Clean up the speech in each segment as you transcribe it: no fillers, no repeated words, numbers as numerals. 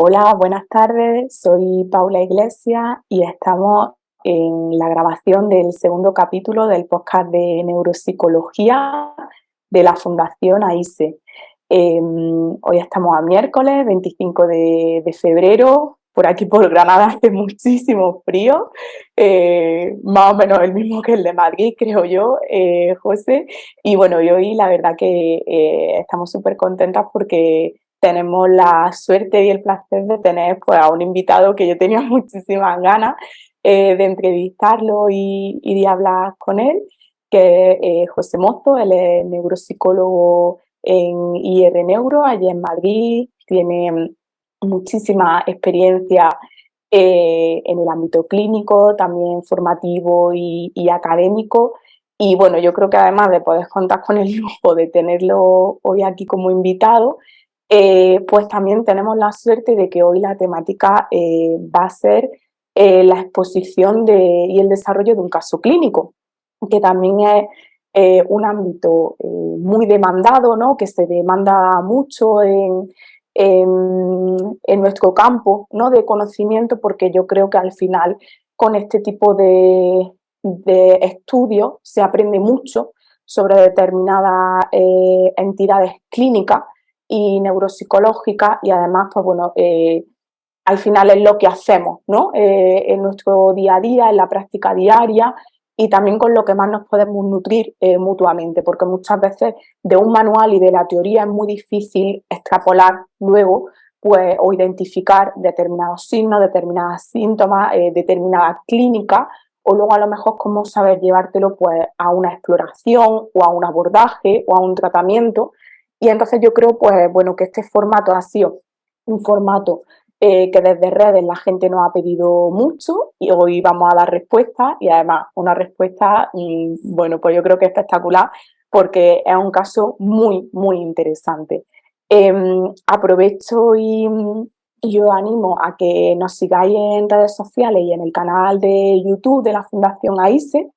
Hola, buenas tardes. Soy Paula Iglesias y estamos en la grabación del segundo capítulo del podcast de neuropsicología de la Fundación AISE. Hoy estamos a miércoles 25 de febrero. Por aquí por Granada hace muchísimo frío, más o menos el mismo que el de Madrid, creo yo, José. Y bueno, y hoy la verdad que estamos súper contentas porque tenemos la suerte y el placer de tener pues, a un invitado que yo tenía muchísimas ganas de entrevistarlo y de hablar con él, que es José Mozo. Él es neuropsicólogo en IR Neuro, allí en Madrid. Tiene muchísima experiencia en el ámbito clínico, también formativo y académico. Y bueno, yo creo que además de poder contar con el lujo de tenerlo hoy aquí como invitado, pues también tenemos la suerte de que hoy la temática va a ser la exposición y el desarrollo de un caso clínico, que también es un ámbito muy demandado, ¿no? Que se demanda mucho en nuestro campo, ¿no? De conocimiento, porque yo creo que al final con este tipo de estudios se aprende mucho sobre determinadas entidades clínicas y neuropsicológicas, y además, pues bueno, al final es lo que hacemos, ¿no? En nuestro día a día, en la práctica diaria, y también con lo que más nos podemos nutrir mutuamente, porque muchas veces de un manual y de la teoría es muy difícil extrapolar luego, pues, o identificar determinados signos, determinadas síntomas, determinadas clínicas, o luego a lo mejor cómo saber llevártelo pues a una exploración o a un abordaje o a un tratamiento. Y entonces yo creo, pues bueno, que este formato ha sido un formato que desde redes la gente nos ha pedido mucho y hoy vamos a dar respuesta, y además una respuesta, bueno, pues yo creo que espectacular, porque es un caso muy, muy interesante. Aprovecho y os animo a que nos sigáis en redes sociales y en el canal de YouTube de la Fundación AISE,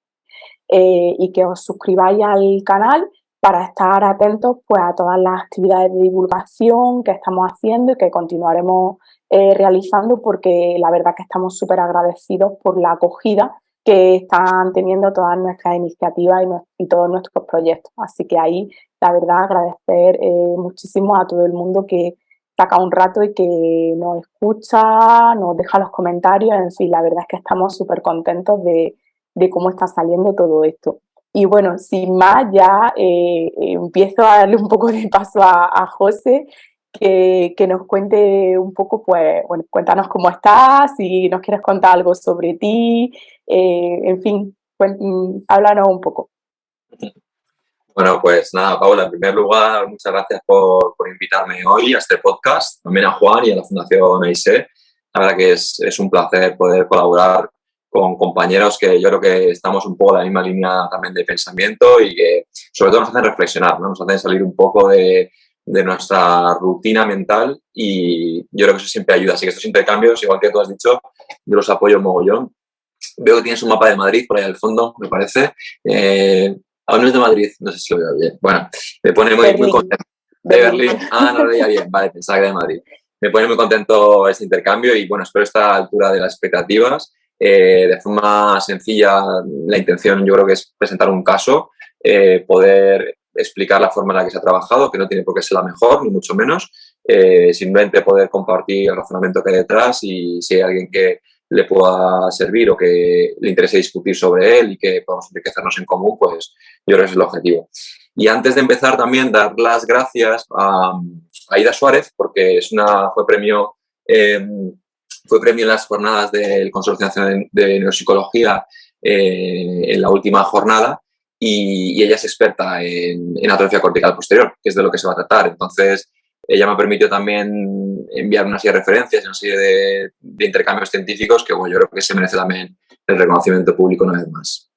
y que os suscribáis al canal para estar atentos pues, a todas las actividades de divulgación que estamos haciendo y que continuaremos realizando, porque la verdad que estamos súper agradecidos por la acogida que están teniendo todas nuestras iniciativas y todos nuestros proyectos. Así que ahí, la verdad, agradecer muchísimo a todo el mundo que saca un rato y que nos escucha, nos deja los comentarios. En fin, la verdad es que estamos súper contentos de cómo está saliendo todo esto. Y bueno, sin más, ya empiezo a darle un poco de paso a José, que nos cuente un poco, pues, bueno, cuéntanos cómo estás, si nos quieres contar algo sobre ti, en fin, háblanos un poco. Bueno, pues nada, Paula, en primer lugar, muchas gracias por invitarme hoy a este podcast, también a Juan y a la Fundación AISE. La verdad que es un placer poder colaborar con compañeros que yo creo que estamos un poco en la misma línea también de pensamiento y que sobre todo nos hacen reflexionar, ¿no? Nos hacen salir un poco de nuestra rutina mental, y yo creo que eso siempre ayuda. Así que estos intercambios, igual que tú has dicho, yo los apoyo un mogollón. Veo que tienes un mapa de Madrid por ahí al fondo, me parece. Aún no es de Madrid, no sé si lo veo bien. Bueno, me pone muy contento. De Berlín. Ah, no lo veía bien. Vale, pensaba que de Madrid. Me pone muy contento este intercambio y bueno, espero estar a la altura de las expectativas. De forma sencilla, la intención yo creo que es presentar un caso, poder explicar la forma en la que se ha trabajado, que no tiene por qué ser la mejor, ni mucho menos. Simplemente poder compartir el razonamiento que hay detrás, y si hay alguien que le pueda servir o que le interese discutir sobre él y que podamos enriquecernos en común, pues yo creo que ese es el objetivo. Y antes de empezar, también dar las gracias a Aida Suárez, porque eh, fue premio en las jornadas del Consorcio Nacional de Neuropsicología en la última jornada, y ella es experta en atrofia cortical posterior, que es de lo que se va a tratar. Entonces, ella me permitió también enviar una serie de referencias, una serie de intercambios científicos que, bueno, yo creo que se merece también el reconocimiento público una vez más.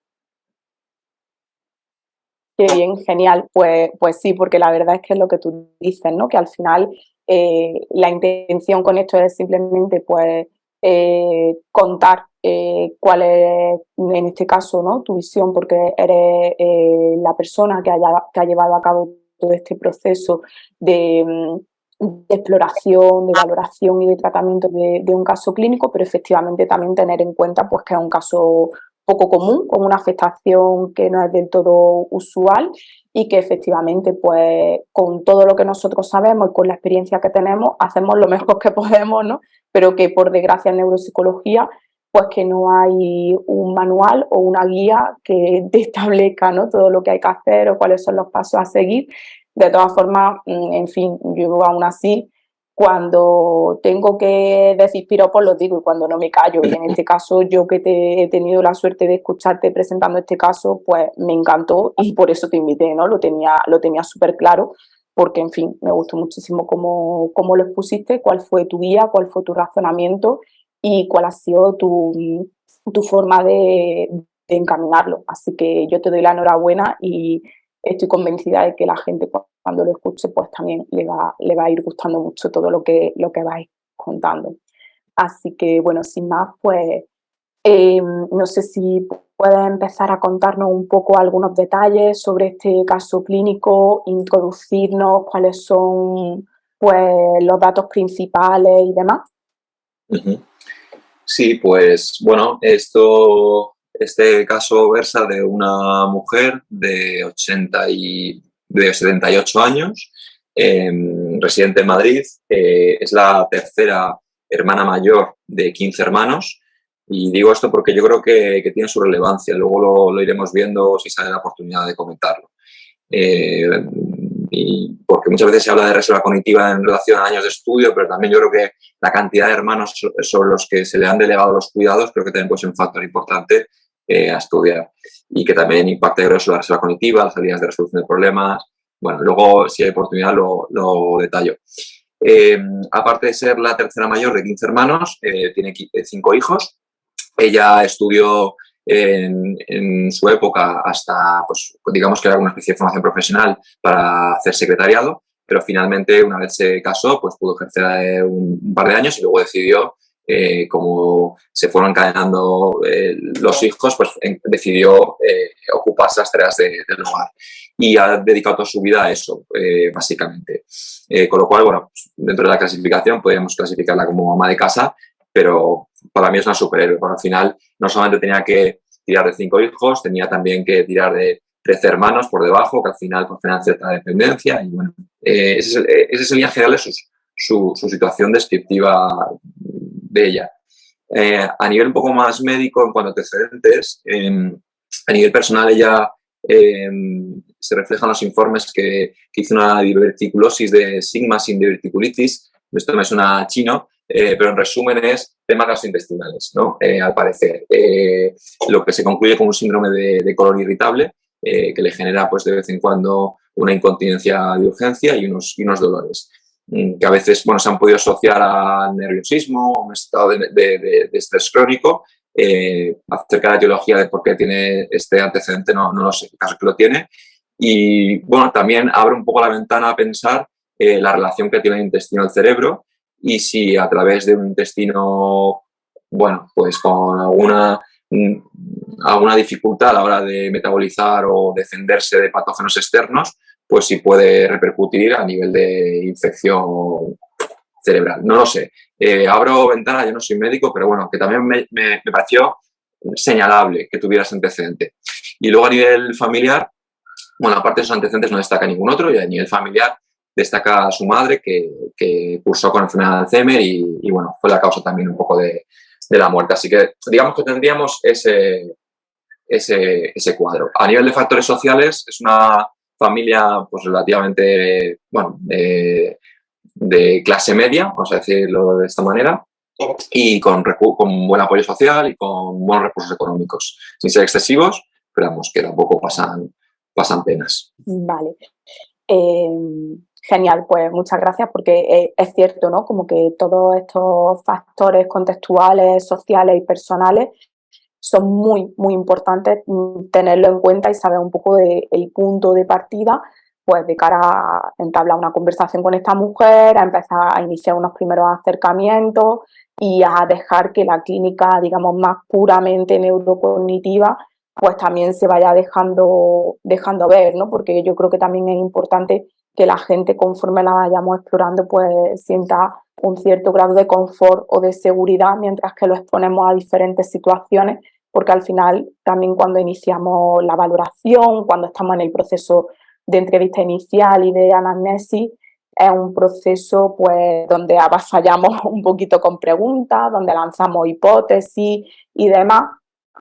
Qué bien, genial. Pues sí, porque la verdad es que es lo que tú dices, ¿no? Que al final la intención con esto es simplemente pues contar cuál es, en este caso, ¿no? Tu visión, porque eres la persona que ha llevado a cabo todo este proceso de exploración, de valoración y de tratamiento de un caso clínico, pero efectivamente también tener en cuenta pues, que es un caso poco común, con una afectación que no es del todo usual y que efectivamente pues con todo lo que nosotros sabemos y con la experiencia que tenemos hacemos lo mejor que podemos, ¿no? Pero que por desgracia en neuropsicología pues que no hay un manual o una guía que te establezca, ¿no? Todo lo que hay que hacer o cuáles son los pasos a seguir. De todas formas, en fin, yo aún así, cuando tengo que decir piropos los digo y cuando no me callo. Y en este caso, yo que he tenido la suerte de escucharte presentando este caso, pues me encantó y por eso te invité, ¿no? Lo tenía súper claro porque, en fin, me gustó muchísimo cómo lo expusiste, cuál fue tu guía, cuál fue tu razonamiento y cuál ha sido tu forma de encaminarlo. Así que yo te doy la enhorabuena y estoy convencida de que la gente cuando lo escuche pues también le va a ir gustando mucho todo lo que vais contando. Así que bueno, sin más, pues no sé si puedes empezar a contarnos un poco algunos detalles sobre este caso clínico, introducirnos cuáles son pues los datos principales y demás. Uh-huh. Sí, pues bueno, este caso versa de una mujer de 78 años, residente en Madrid. Es la tercera hermana mayor de 15 hermanos. Y digo esto porque yo creo que tiene su relevancia. Luego lo iremos viendo si sale la oportunidad de comentarlo. Y porque muchas veces se habla de reserva cognitiva en relación a años de estudio, pero también yo creo que la cantidad de hermanos sobre los que se le han delegado los cuidados creo que también puede ser un factor importante a estudiar y que también impacta sobre la reserva cognitiva, las habilidades de resolución de problemas. Bueno, luego si hay oportunidad lo detallo. Aparte de ser la tercera mayor de 15 hermanos, tiene 5 hijos. Ella estudió en su época hasta, pues, digamos que era una especie de formación profesional para hacer secretariado, pero finalmente una vez se casó, pues pudo ejercer un par de años y luego decidió, como se fueron encadenando los hijos, pues decidió ocuparse las tareas del hogar y ha dedicado toda su vida a eso, básicamente. Con lo cual, bueno, pues, dentro de la clasificación podríamos clasificarla como ama de casa, pero para mí es una superhéroe, porque al final no solamente tenía que tirar de 5 hijos, tenía también que tirar de 13 hermanos por debajo, que al final confieren cierta dependencia. Y bueno, ese es en líneas generales su situación descriptiva de ella. A nivel un poco más médico, en cuanto a antecedentes, a nivel personal ella se reflejan los informes que hizo una diverticulosis de sigma sin diverticulitis. Esto me suena chino, pero en resumen es temas gastrointestinales, ¿no? Al parecer. Lo que se concluye con un síndrome de colon irritable que le genera pues, de vez en cuando una incontinencia de urgencia y unos dolores que a veces bueno, se han podido asociar a nerviosismo, a un estado de estrés crónico. Acerca de la etiología de por qué tiene este antecedente no lo sé, el caso que lo tiene. Y bueno, también abre un poco la ventana a pensar la relación que tiene el intestino al cerebro y si a través de un intestino, bueno, pues con alguna dificultad a la hora de metabolizar o defenderse de patógenos externos, pues sí puede repercutir a nivel de infección cerebral. No lo sé. Abro ventana, yo no soy médico, pero bueno, que también me pareció señalable que tuviera ese antecedente. Y luego a nivel familiar, bueno, aparte de esos antecedentes no destaca ningún otro, y a nivel familiar destaca a su madre que cursó con enfermedad de Alzheimer y bueno, fue la causa también un poco de la muerte. Así que digamos que tendríamos ese cuadro. A nivel de factores sociales, es una familia pues relativamente, bueno, de clase media, vamos a decirlo de esta manera, y con buen apoyo social y con buenos recursos económicos, sin ser excesivos, pero vamos, que tampoco pasan penas. Vale. Genial, pues muchas gracias porque es cierto, ¿no? Como que todos estos factores contextuales, sociales y personales son muy, muy importantes tenerlo en cuenta y saber un poco del punto de partida, pues de cara a entablar una conversación con esta mujer, a empezar a iniciar unos primeros acercamientos y a dejar que la clínica, digamos, más puramente neurocognitiva, pues también se vaya dejando ver, ¿no? Porque yo creo que también es importante que la gente, conforme la vayamos explorando, pues sienta un cierto grado de confort o de seguridad mientras que lo exponemos a diferentes situaciones, porque al final también cuando iniciamos la valoración, cuando estamos en el proceso de entrevista inicial y de anamnesis, es un proceso pues donde avasallamos un poquito con preguntas, donde lanzamos hipótesis y demás,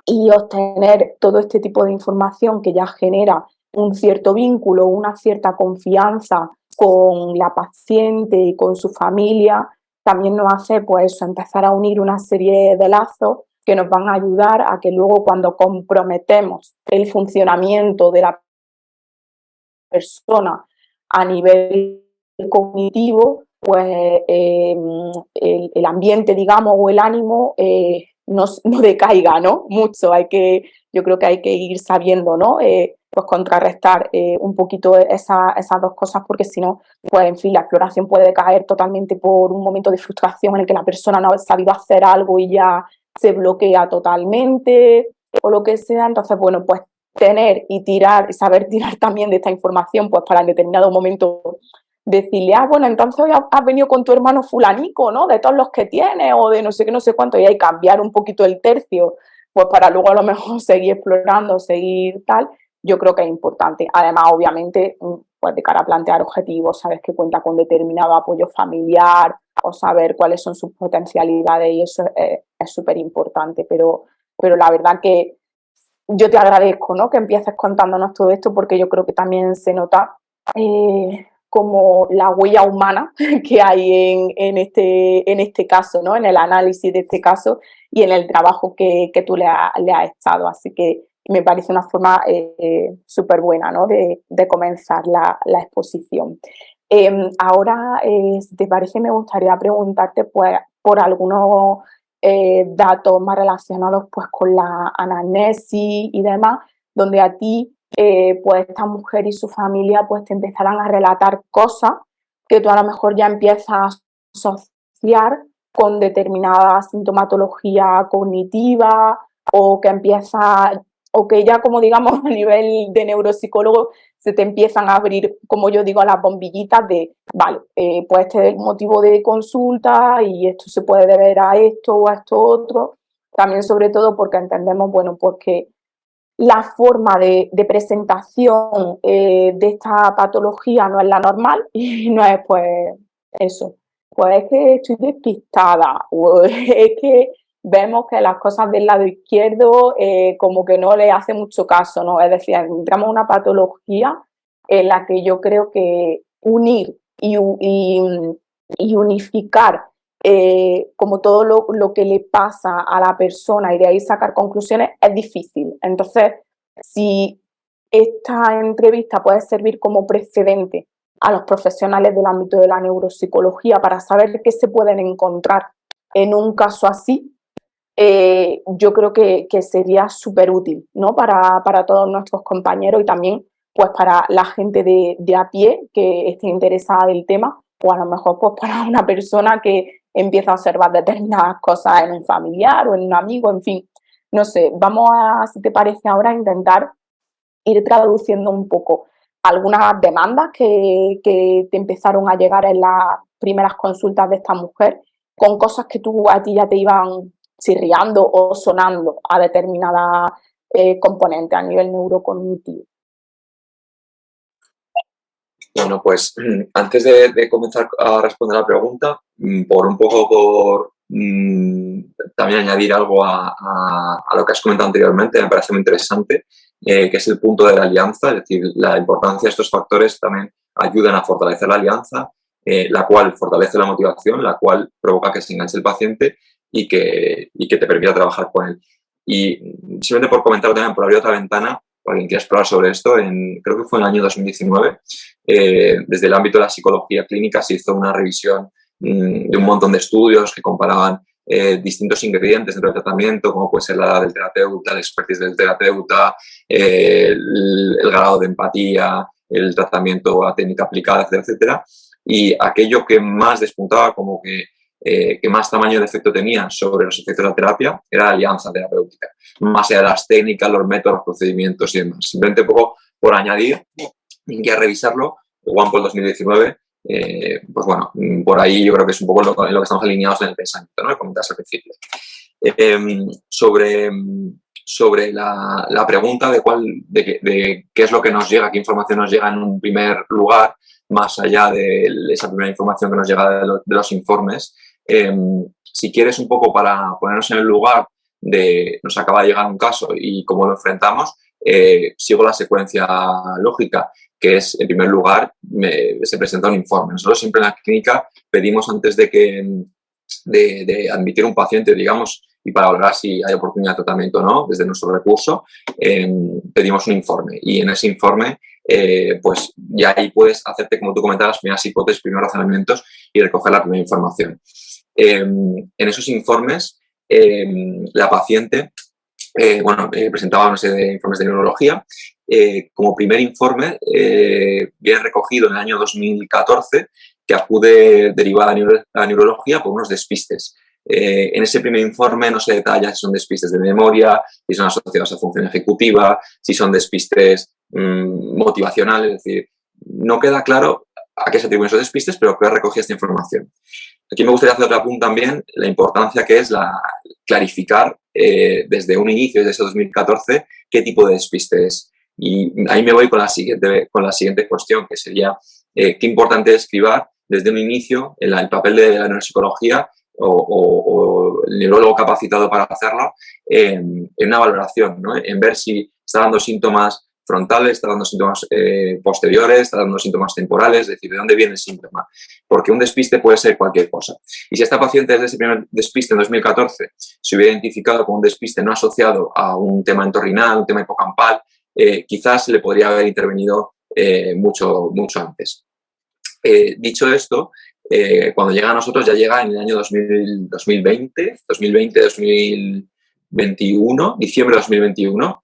y obtener todo este tipo de información que ya genera un cierto vínculo, una cierta confianza con la paciente y con su familia, también nos hace pues eso, empezar a unir una serie de lazos que nos van a ayudar a que luego cuando comprometemos el funcionamiento de la persona a nivel cognitivo, pues el ambiente, digamos, o el ánimo no decaiga, ¿no? Mucho. Yo creo que hay que ir sabiendo, ¿no? Pues contrarrestar un poquito esas dos cosas, porque si no, pues en fin, la exploración puede caer totalmente por un momento de frustración en el que la persona no ha sabido hacer algo y ya se bloquea totalmente o lo que sea. Entonces, bueno, pues tener y tirar, saber tirar también de esta información, pues para en determinado momento decirle, bueno, entonces hoy has venido con tu hermano fulanico, ¿no? De todos los que tienes o de no sé qué, no sé cuánto, y hay cambiar un poquito el tercio, pues para luego a lo mejor seguir explorando, seguir tal, yo creo que es importante. Además, obviamente, pues de cara a plantear objetivos, sabes que cuenta con determinado apoyo familiar o saber cuáles son sus potencialidades y eso es súper importante, pero la verdad que yo te agradezco, ¿no? Que empieces contándonos todo esto porque yo creo que también se nota como la huella humana que hay en este caso, ¿no? En el análisis de este caso y en el trabajo que tú le has echado. Así que me parece una forma súper buena, ¿no? de comenzar la exposición. Ahora, si te parece, me gustaría preguntarte pues, por algunos datos más relacionados pues, con la anamnesis y demás, donde a ti pues esta mujer y su familia pues te empezarán a relatar cosas que tú a lo mejor ya empiezas a asociar con determinada sintomatología cognitiva o que empieza o que ya como digamos a nivel de neuropsicólogo se te empiezan a abrir, como yo digo, las bombillitas de, vale, pues este es el motivo de consulta y esto se puede deber a esto o a esto otro. También sobre todo porque entendemos, bueno, pues que la forma de presentación de esta patología no es la normal y no es pues eso, pues es que estoy despistada o es que vemos que las cosas del lado izquierdo como que no le hace mucho caso, ¿no? Es decir, entramos en una patología en la que yo creo que unir y unificar como todo lo que le pasa a la persona y de ahí sacar conclusiones es difícil. Entonces, si esta entrevista puede servir como precedente a los profesionales del ámbito de la neuropsicología para saber qué se pueden encontrar en un caso así, yo creo que sería súper útil, ¿no? Para todos nuestros compañeros y también pues para la gente de a pie que esté interesada del tema o a lo mejor pues para una persona que empieza a observar determinadas cosas en un familiar o en un amigo, en fin, no sé, vamos a, si te parece ahora, intentar ir traduciendo un poco algunas demandas que te empezaron a llegar en las primeras consultas de esta mujer con cosas que a ti ya te iban chirriando o sonando a determinadas componentes a nivel neurocognitivo. Bueno, pues antes de comenzar a responder la pregunta, por también añadir algo a lo que has comentado anteriormente, me parece muy interesante, que es el punto de la alianza, es decir, la importancia de estos factores también ayudan a fortalecer la alianza, la cual fortalece la motivación, la cual provoca que se enganche el paciente y que te permita trabajar con él. Y simplemente por comentar también, por abrir otra ventana, para quien quiera explorar sobre esto, creo que fue en el año 2019, desde el ámbito de la psicología clínica se hizo una revisión de un montón de estudios que comparaban distintos ingredientes dentro del tratamiento, como puede ser la edad del terapeuta, la expertise del terapeuta, el grado de empatía, el tratamiento, la técnica aplicada, etcétera, etcétera. Y aquello que más despuntaba como que más tamaño de efecto tenía sobre los efectos de la terapia era la alianza terapéutica, más allá de las técnicas, los métodos, los procedimientos y demás. Simplemente un poco por añadir y a revisarlo, OnePoll 2019, pues bueno, por ahí yo creo que es un poco en lo que estamos alineados en el pensamiento, ¿no? Que comentas al principio. Sobre la pregunta de qué es lo que nos llega, qué información nos llega en un primer lugar, más allá de esa primera información que nos llega de los informes. Si quieres un poco para ponernos en el lugar de nos acaba de llegar un caso y cómo lo enfrentamos, sigo la secuencia lógica, que es, en primer lugar, se presenta un informe. Nosotros siempre en la clínica pedimos antes de admitir un paciente, digamos, y para valorar si hay oportunidad de tratamiento o no, desde nuestro recurso, pedimos un informe. Y en ese informe, pues ya ahí puedes hacerte, como tú comentabas, las primeras hipótesis, primeros razonamientos y recoger la primera información. En esos informes, la paciente presentaba una serie de informes de neurología. Como primer informe, bien recogido en el año 2014, que acude derivada a neurología por unos despistes. En ese primer informe no se detalla si son despistes de memoria, si son asociados a función ejecutiva, si son despistes motivacionales, es decir, no queda claro a qué se atribuyen esos despistes, pero que recogía esta información. Aquí me gustaría hacer otro apunte también, la importancia que es clarificar desde un inicio, desde ese 2014, qué tipo de despiste es. Y ahí me voy con la siguiente cuestión, que sería qué importante es escribir desde un inicio el papel de la neuropsicología o el neurólogo capacitado para hacerlo en una valoración, ¿no? En ver si está dando síntomas frontales, está dando síntomas posteriores, está dando síntomas temporales, es decir, de dónde viene el síntoma. Porque un despiste puede ser cualquier cosa. Y si esta paciente desde ese primer despiste en 2014 se hubiera identificado como un despiste no asociado a un tema entorrinal, un tema hipocampal, quizás se le podría haber intervenido mucho antes. Dicho esto, cuando llega a nosotros ya llega en el año 2020, 2021, diciembre de 2021.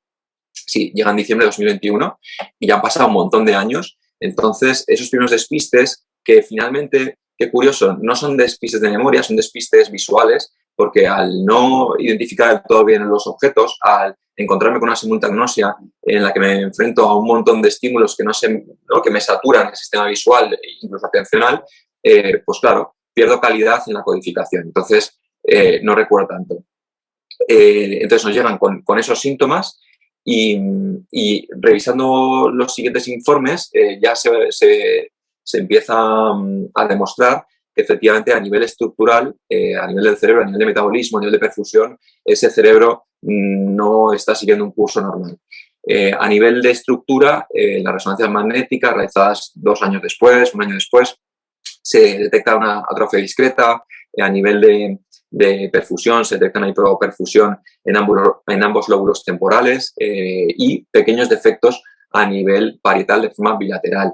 Sí, llega en diciembre de 2021 y ya han pasado un montón de años. Entonces, esos primeros despistes que finalmente, qué curioso, no son despistes de memoria, son despistes visuales, porque al no identificar todo bien los objetos, al encontrarme con una simultagnosia en la que me enfrento a un montón de estímulos que que me saturan el sistema visual e incluso atencional, pues claro, pierdo calidad en la codificación. Entonces, no recuerdo tanto. Entonces nos llegan con esos síntomas y revisando los siguientes informes ya se empieza a demostrar que efectivamente a nivel estructural, a nivel del cerebro, a nivel de metabolismo, a nivel de perfusión, ese cerebro no está siguiendo un curso normal. A nivel de estructura, las resonancias magnéticas realizadas 2 años después, 1 año después, se detecta una atrofia discreta. A nivel de perfusión se detecta una hiperperfusión en ambos lóbulos temporales y pequeños defectos a nivel parietal de forma bilateral.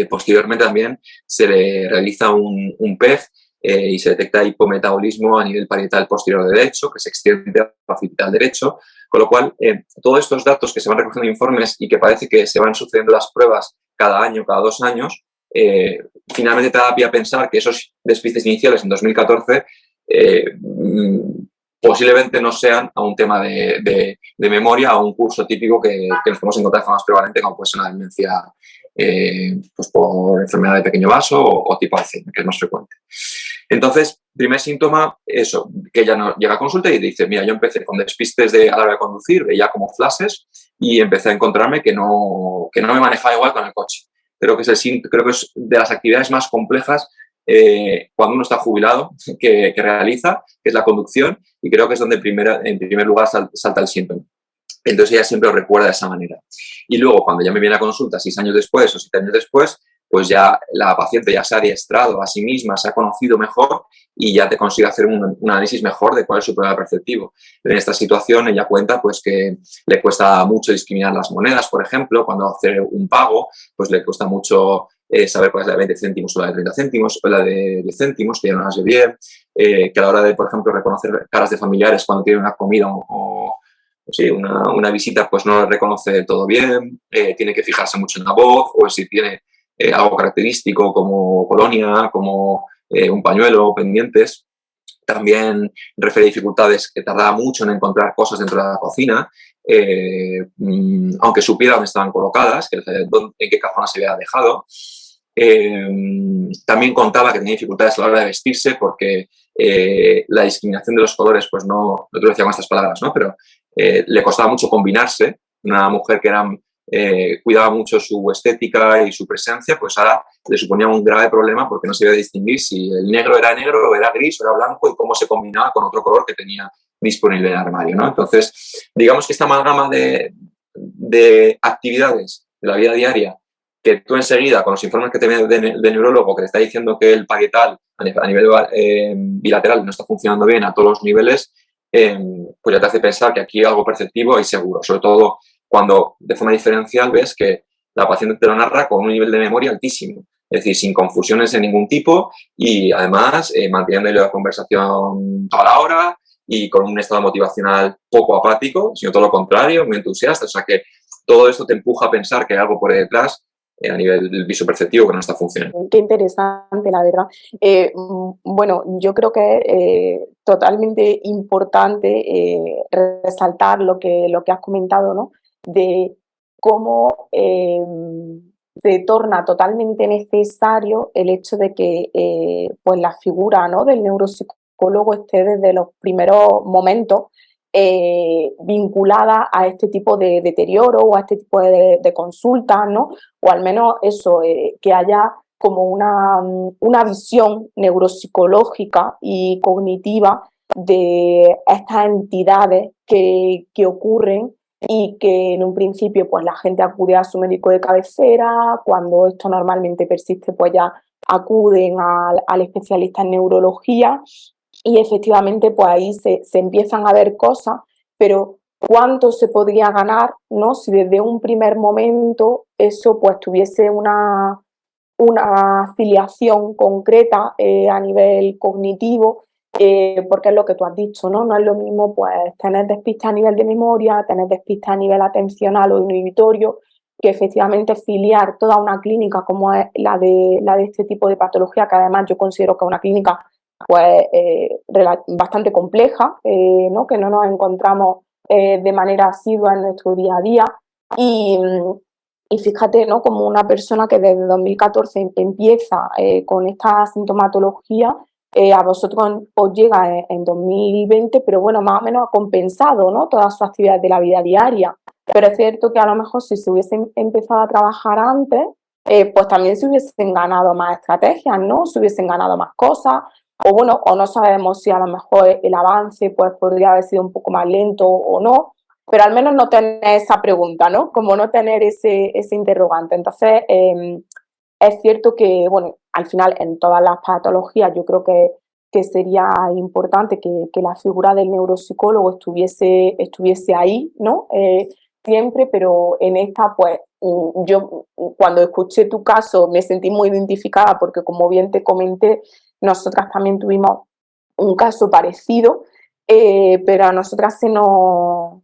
Posteriormente también se le realiza un PEG y se detecta hipometabolismo a nivel parietal posterior derecho, que se extiende al occipital derecho, con lo cual todos estos datos que se van recogiendo en informes y que parece que se van sucediendo las pruebas cada año, cada 2 años, finalmente te da pie a pensar que esos despistes iniciales en 2014 posiblemente no sean a un tema de memoria, a un curso típico que nos podemos encontrar de forma más prevalente, como puede ser una demencia pues por enfermedad de pequeño vaso o tipo Alzheimer, que es más frecuente. Entonces, primer síntoma, eso, que ella no llega a consulta y dice, mira, yo empecé con despistes a la hora de conducir, veía como flashes y empecé a encontrarme que no me manejaba igual con el coche. Creo que es de las actividades más complejas cuando uno está jubilado que realiza, que es la conducción, y creo que es donde en primer lugar salta el síntoma. Entonces ella siempre lo recuerda de esa manera. Y luego, cuando ya me viene a consulta 6 años después o 7 años después, pues ya la paciente ya se ha adiestrado a sí misma, se ha conocido mejor y ya te consigue hacer un análisis mejor de cuál es su problema perceptivo. En esta situación ella cuenta pues que le cuesta mucho discriminar las monedas, por ejemplo, cuando hace un pago, pues le cuesta mucho saber cuál es la de 20 céntimos o la de 30 céntimos o la de 10 céntimos, que ya no las ve bien, que a la hora de, por ejemplo, reconocer caras de familiares cuando tiene una comida sí, una visita, pues no la reconoce del todo bien, tiene que fijarse mucho en la voz o si tiene algo característico como colonia, como un pañuelo, pendientes. También refiere dificultades que tardaba mucho en encontrar cosas dentro de la cocina aunque supiera dónde estaban colocadas, en qué cajón se había dejado. También contaba que tenía dificultades a la hora de vestirse porque la discriminación de los colores, pues no te lo decía con estas palabras, ¿no? Pero le costaba mucho combinarse. Una mujer que cuidaba mucho su estética y su presencia, pues ahora le suponía un grave problema porque no se iba a distinguir si el negro, o era gris, o era blanco y cómo se combinaba con otro color que tenía disponible en el armario, ¿no? Entonces, digamos que esta amalgama de actividades de la vida diaria que tú enseguida, con los informes que te viene de neurólogo, que te está diciendo que el parietal a nivel bilateral no está funcionando bien a todos los niveles, pues ya te hace pensar que aquí hay algo perceptivo y seguro. Sobre todo cuando de forma diferencial ves que la paciente te lo narra con un nivel de memoria altísimo. Es decir, sin confusiones de ningún tipo y además manteniendo la conversación toda la hora y con un estado motivacional poco apático, sino todo lo contrario, muy entusiasta. O sea que todo esto te empuja a pensar que hay algo por detrás a nivel visoperceptivo que no está funcionando. Qué interesante, la verdad. Bueno, yo creo que es totalmente importante resaltar lo que has comentado, ¿no? De cómo se torna totalmente necesario el hecho de que pues la figura, ¿no?, del neuropsicólogo esté desde los primeros momentos vinculada a este tipo de deterioro o a este tipo de consultas, ¿no? O al menos eso, que haya como una visión neuropsicológica y cognitiva de estas entidades que ocurren y que en un principio pues la gente acude a su médico de cabecera, cuando esto normalmente persiste pues ya acuden al especialista en neurología y efectivamente pues ahí se empiezan a ver cosas, pero ¿cuánto se podría ganar, ¿no?, si desde un primer momento eso pues tuviese una afiliación concreta a nivel cognitivo? Porque es lo que tú has dicho, ¿no? No es lo mismo pues tener despistas a nivel de memoria, tener despistas a nivel atencional o inhibitorio, que efectivamente filiar toda una clínica como es la de este tipo de patología, que además yo considero que es una clínica pues bastante compleja, ¿no?, que no nos encontramos de manera asidua en nuestro día a día. Y fíjate, ¿no?, como una persona que desde 2014 empieza con esta sintomatología, a vosotros os llega en 2020, pero bueno, más o menos ha compensado, ¿no?, todas sus actividades de la vida diaria. Pero es cierto que a lo mejor si se hubiesen empezado a trabajar antes, pues también se hubiesen ganado más estrategias, ¿no? Se hubiesen ganado más cosas, o bueno, o no sabemos si a lo mejor el avance pues podría haber sido un poco más lento o no, pero al menos no tener esa pregunta, ¿no? Como no tener ese interrogante. Entonces, es cierto que, bueno, al final en todas las patologías yo creo que sería importante que la figura del neuropsicólogo estuviese ahí, ¿no? Siempre, pero en esta, pues, yo cuando escuché tu caso me sentí muy identificada porque, como bien te comenté, nosotras también tuvimos un caso parecido, pero a nosotras se nos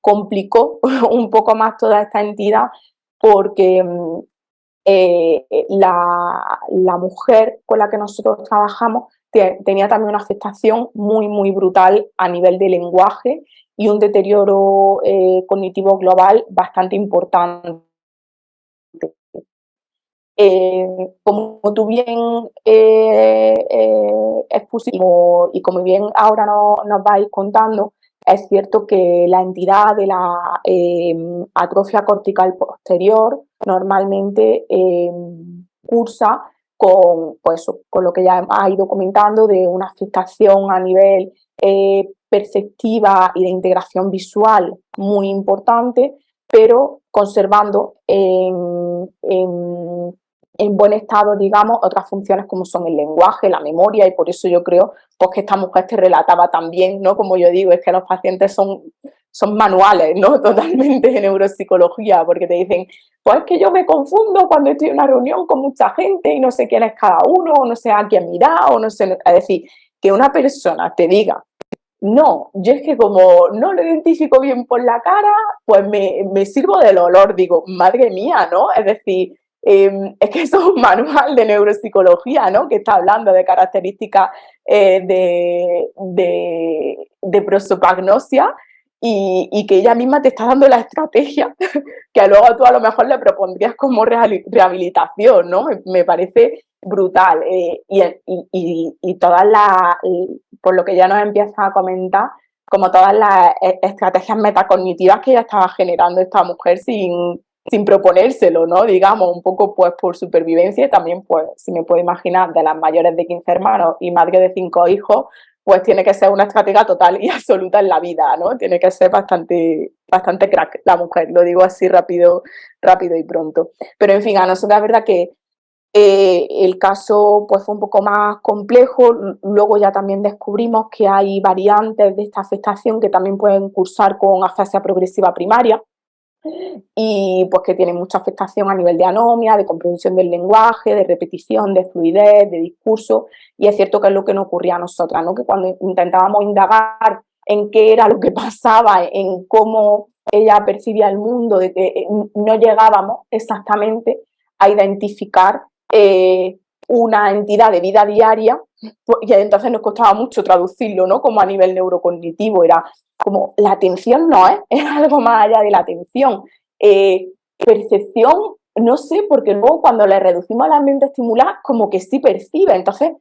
complicó un poco más toda esta entidad porque la mujer con la que nosotros trabajamos tenía también una afectación muy, muy brutal a nivel de lenguaje y un deterioro cognitivo global bastante importante. Como tú bien expusiste y como bien ahora nos vais contando, es cierto que la entidad de la atrofia cortical posterior normalmente cursa con lo que ya ha ido comentando de una afectación a nivel perceptiva y de integración visual muy importante, pero conservando en buen estado, digamos, otras funciones como son el lenguaje, la memoria, y por eso yo creo pues, que esta mujer te relataba también, ¿no? Como yo digo, es que los pacientes son manuales, ¿no? Totalmente de neuropsicología, porque te dicen, pues es que yo me confundo cuando estoy en una reunión con mucha gente y no sé quién es cada uno, o no sé a quién mirar, o no sé, es decir, que una persona te diga, no, yo es que como no lo identifico bien por la cara, pues me sirvo del olor, digo, madre mía, ¿no? Es decir, es que eso es un manual de neuropsicología, ¿no?, que está hablando de características de prosopagnosia y que ella misma te está dando la estrategia que luego tú a lo mejor le propondrías como rehabilitación, ¿no? Me parece brutal. Y todas las, por lo que ya nos empieza a comentar, como todas las estrategias metacognitivas que ella estaba generando esta mujer sin proponérselo, ¿no? Digamos, un poco pues por supervivencia y también, pues, si me puedo imaginar, de las mayores de 15 hermanos y madre de 5 hijos, pues tiene que ser una estratega total y absoluta en la vida, ¿no? Tiene que ser bastante crack la mujer, lo digo así rápido y pronto. Pero en fin, a nosotros la verdad que el caso pues fue un poco más complejo. Luego ya también descubrimos que hay variantes de esta afectación que también pueden cursar con afasia progresiva primaria, y pues que tiene mucha afectación a nivel de anomia, de comprensión del lenguaje, de repetición, de fluidez, de discurso, y es cierto que es lo que nos ocurría a nosotras, ¿no? Que cuando intentábamos indagar en qué era lo que pasaba, en cómo ella percibía el mundo, de que no llegábamos exactamente a identificar una entidad de vida diaria, y entonces nos costaba mucho traducirlo, ¿no? Como a nivel neurocognitivo, era como la atención no es algo más allá de la atención. Percepción, no sé, porque luego cuando le reducimos al ambiente estimular, como que sí percibe, entonces,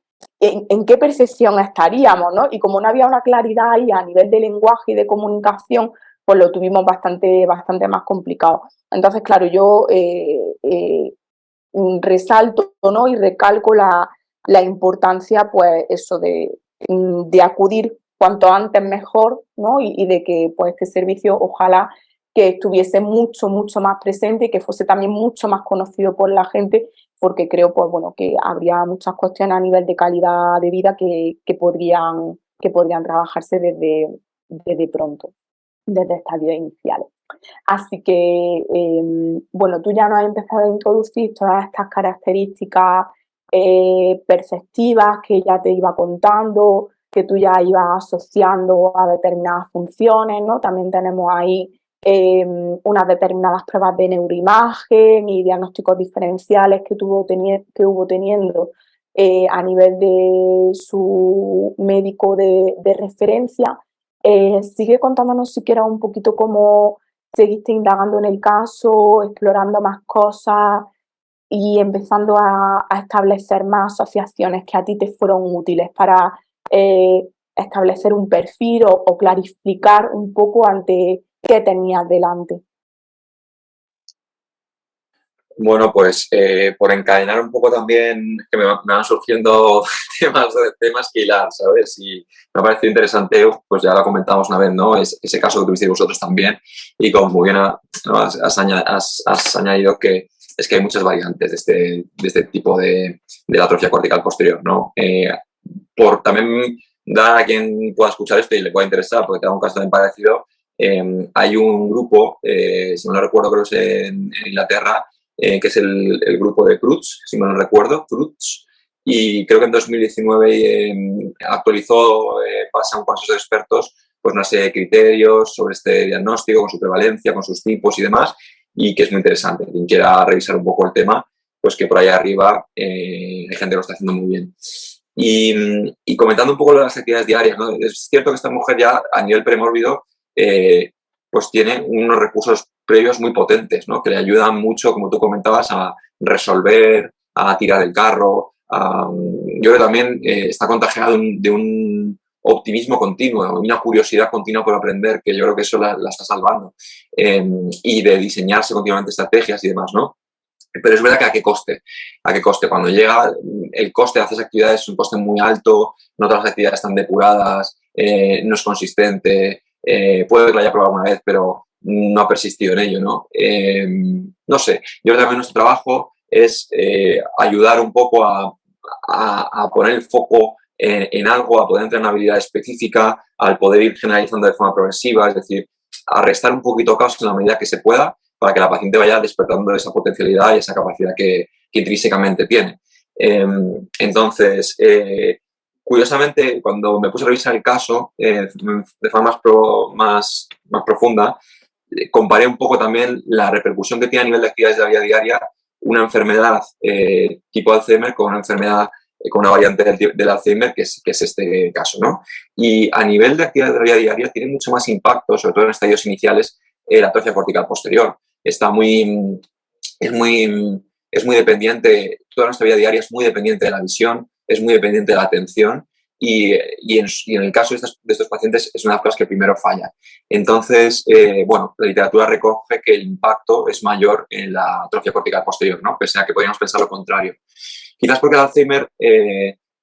¿en qué percepción estaríamos, no? Y como no había una claridad ahí a nivel de lenguaje y de comunicación, pues lo tuvimos bastante más complicado. Entonces, claro, yo resalto, ¿no? Y recalco la importancia, pues, eso de acudir cuanto antes mejor, ¿no? Y de que pues este servicio ojalá que estuviese mucho más presente y que fuese también mucho más conocido por la gente, porque creo pues bueno que habría muchas cuestiones a nivel de calidad de vida que podrían trabajarse desde pronto, desde estadios iniciales. Así que, bueno, tú ya nos has empezado a introducir todas estas características perceptivas que ya te iba contando, que tú ya ibas asociando a determinadas funciones, ¿no? También tenemos ahí unas determinadas pruebas de neuroimagen y diagnósticos diferenciales que hubo teniendo a nivel de su médico de referencia. Sigue contándonos siquiera un poquito cómo seguiste indagando en el caso, explorando más cosas y empezando a establecer más asociaciones que a ti te fueron útiles para establecer un perfil o clarificar un poco ante qué tenías delante. Bueno, pues por encadenar un poco también, que me van surgiendo temas que hilar, ¿sabes? Y me ha parecido interesante, pues ya lo comentamos una vez, ¿no? Ese caso que tuvisteis vosotros también, y como muy bien has añadido que es que hay muchas variantes de este tipo de la atrofia cortical posterior, ¿no? Por también dar a quien pueda escuchar esto y le pueda interesar, porque tengo un caso también parecido, hay un grupo, si no lo recuerdo, creo que es en Inglaterra, que es el grupo de Crutch, si no lo recuerdo, Crutch, y creo que en 2019 actualizó, pasa un consenso de expertos, pues una serie de criterios sobre este diagnóstico, con su prevalencia, con sus tipos y demás, y que es muy interesante. Quien quiera revisar un poco el tema, pues que por ahí arriba hay gente que lo está haciendo muy bien. Y comentando un poco las actividades diarias, ¿no? Es cierto que esta mujer ya a nivel premórbido pues tiene unos recursos previos muy potentes, ¿no? Que le ayudan mucho, como tú comentabas, a resolver, a tirar del carro. Yo creo que también está contagiada de un optimismo continuo, una curiosidad continua por aprender, que yo creo que eso la está salvando. Y de diseñarse continuamente estrategias y demás, ¿no? Pero es verdad que a qué coste. ¿A qué coste? Cuando llega el coste de hacer esas actividades es un coste muy alto, no todas las actividades están depuradas, no es consistente, puede que lo haya probado una vez, pero no ha persistido en ello, ¿no? No sé, yo creo que también nuestro trabajo es ayudar un poco a poner el foco en algo, a poder entrar en una habilidad específica, al poder ir generalizando de forma progresiva, es decir, a restar un poquito caos en la medida que se pueda, para que la paciente vaya despertando esa potencialidad y esa capacidad que intrínsecamente tiene. Entonces, curiosamente, cuando me puse a revisar el caso de forma más profunda, comparé un poco también la repercusión que tiene a nivel de actividades de la vida diaria una enfermedad tipo Alzheimer con una enfermedad con una variante del Alzheimer, que es este caso, ¿no? Y a nivel de actividad de la vida diaria tiene mucho más impacto, sobre todo en estadios iniciales, la atrofia cortical posterior. Es muy dependiente, toda nuestra vida diaria es muy dependiente de la visión, es muy dependiente de la atención y en el caso de estos pacientes es una de las cosas que primero falla. Entonces, bueno, la literatura recoge que el impacto es mayor en la atrofia cortical posterior, ¿no? Pese a que podríamos pensar lo contrario. Quizás porque el Alzheimer,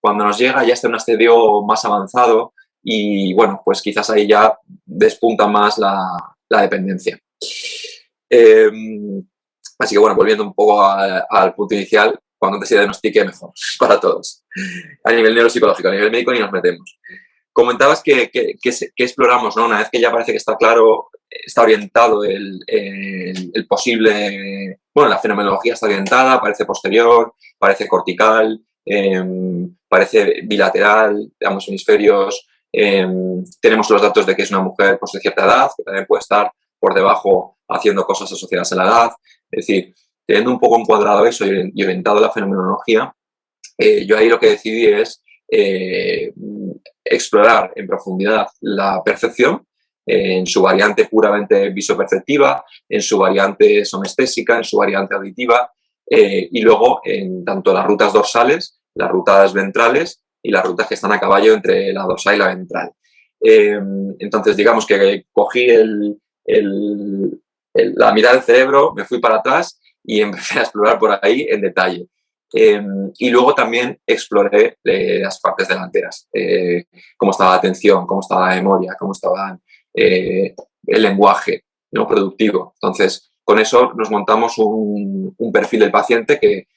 cuando nos llega, ya está en un estadio más avanzado y, bueno, pues quizás ahí ya despunta más la dependencia. Así que, bueno, volviendo un poco al punto inicial, cuando antes se diagnostique, mejor para todos. A nivel neuropsicológico, a nivel médico ni nos metemos. Comentabas que exploramos, ¿no? Una vez que ya parece que está claro, está orientado el posible... Bueno, la fenomenología está orientada, parece posterior, parece cortical, parece bilateral, de ambos hemisferios. Tenemos los datos de que es una mujer pues, de cierta edad, que también puede estar por debajo haciendo cosas asociadas a la edad. Es decir, teniendo un poco encuadrado eso y orientado a la fenomenología, yo ahí lo que decidí es explorar en profundidad la percepción en su variante puramente visoperceptiva, en su variante somestésica, en su variante auditiva y luego en tanto las rutas dorsales, las rutas ventrales y las rutas que están a caballo entre la dorsal y la ventral. Entonces, digamos que cogí la mirada del cerebro, me fui para atrás y empecé a explorar por ahí en detalle. Y luego también exploré las partes delanteras, cómo estaba la atención, cómo estaba la memoria, cómo estaba el lenguaje, ¿no? Productivo. Entonces, con eso nos montamos un perfil del paciente que,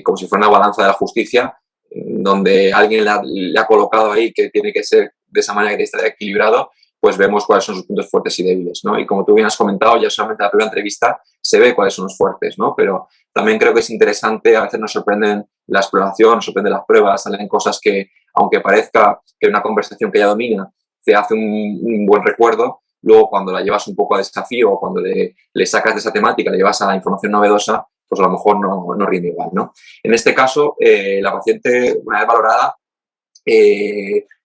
como si fuera una balanza de la justicia, donde alguien le ha colocado ahí que tiene que ser de esa manera, que tiene que estar equilibrado, pues vemos cuáles son sus puntos fuertes y débiles, ¿no? Y como tú bien has comentado, ya solamente en la primera entrevista se ve cuáles son los fuertes, ¿no? Pero también creo que es interesante, a veces nos sorprenden la exploración, nos sorprenden las pruebas, salen cosas que, aunque parezca que una conversación que ya domina te hace un buen recuerdo, luego cuando la llevas un poco a desafío o cuando le sacas de esa temática, le llevas a la información novedosa, pues a lo mejor no rinde igual, ¿no? En este caso, la paciente, una vez valorada,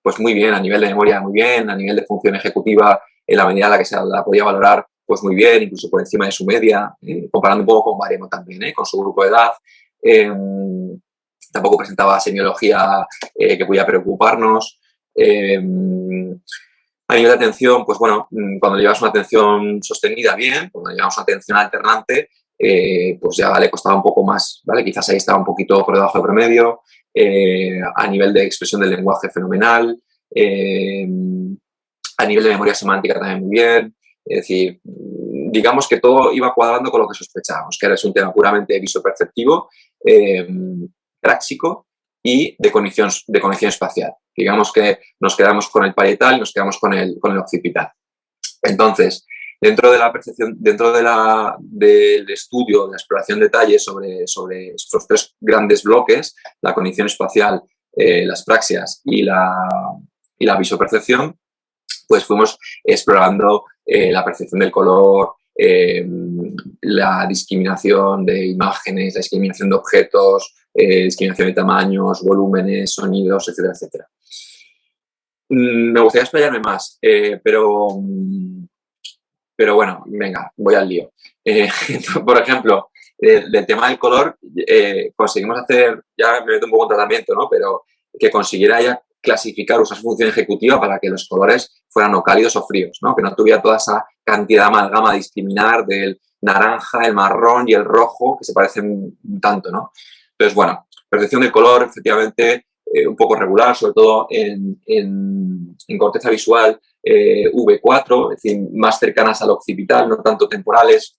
pues muy bien, a nivel de memoria muy bien, a nivel de función ejecutiva, en la medida en la que se la podía valorar, pues muy bien, incluso por encima de su media, comparando un poco con Baremo también, con su grupo de edad. Tampoco presentaba semiología que pudiera preocuparnos. A nivel de atención, pues bueno, cuando llevas una atención sostenida bien, cuando llevamos una atención alternante, pues ya le costaba un poco más, ¿vale? Quizás ahí estaba un poquito por debajo del promedio. A nivel de expresión del lenguaje fenomenal, a nivel de memoria semántica también muy bien. Es decir, digamos que todo iba cuadrando con lo que sospechábamos, que era un tema puramente visoperceptivo, práxico y de cognición espacial. Digamos que nos quedamos con el parietal y nos quedamos con el occipital. Entonces, dentro de la percepción, dentro del estudio, de la exploración de detalles sobre estos tres grandes bloques, la cognición espacial, las praxias y la visopercepción, pues fuimos explorando la percepción del color, la discriminación de imágenes, la discriminación de objetos, discriminación de tamaños, volúmenes, sonidos, etcétera, etcétera. Me gustaría explayarme más, pero bueno, venga, voy al lío. Por ejemplo, del tema del color, conseguimos hacer, ya me meto un poco en tratamiento, ¿no? Pero que consiguiera ya clasificar, usar su función ejecutiva para que los colores fueran o cálidos o fríos, ¿no? Que no tuviera toda esa cantidad de amalgama a discriminar del naranja, el marrón y el rojo, que se parecen tanto, ¿no? Entonces, bueno, percepción del color, efectivamente, un poco regular, sobre todo en corteza visual V4, es decir, más cercanas al occipital, no tanto temporales.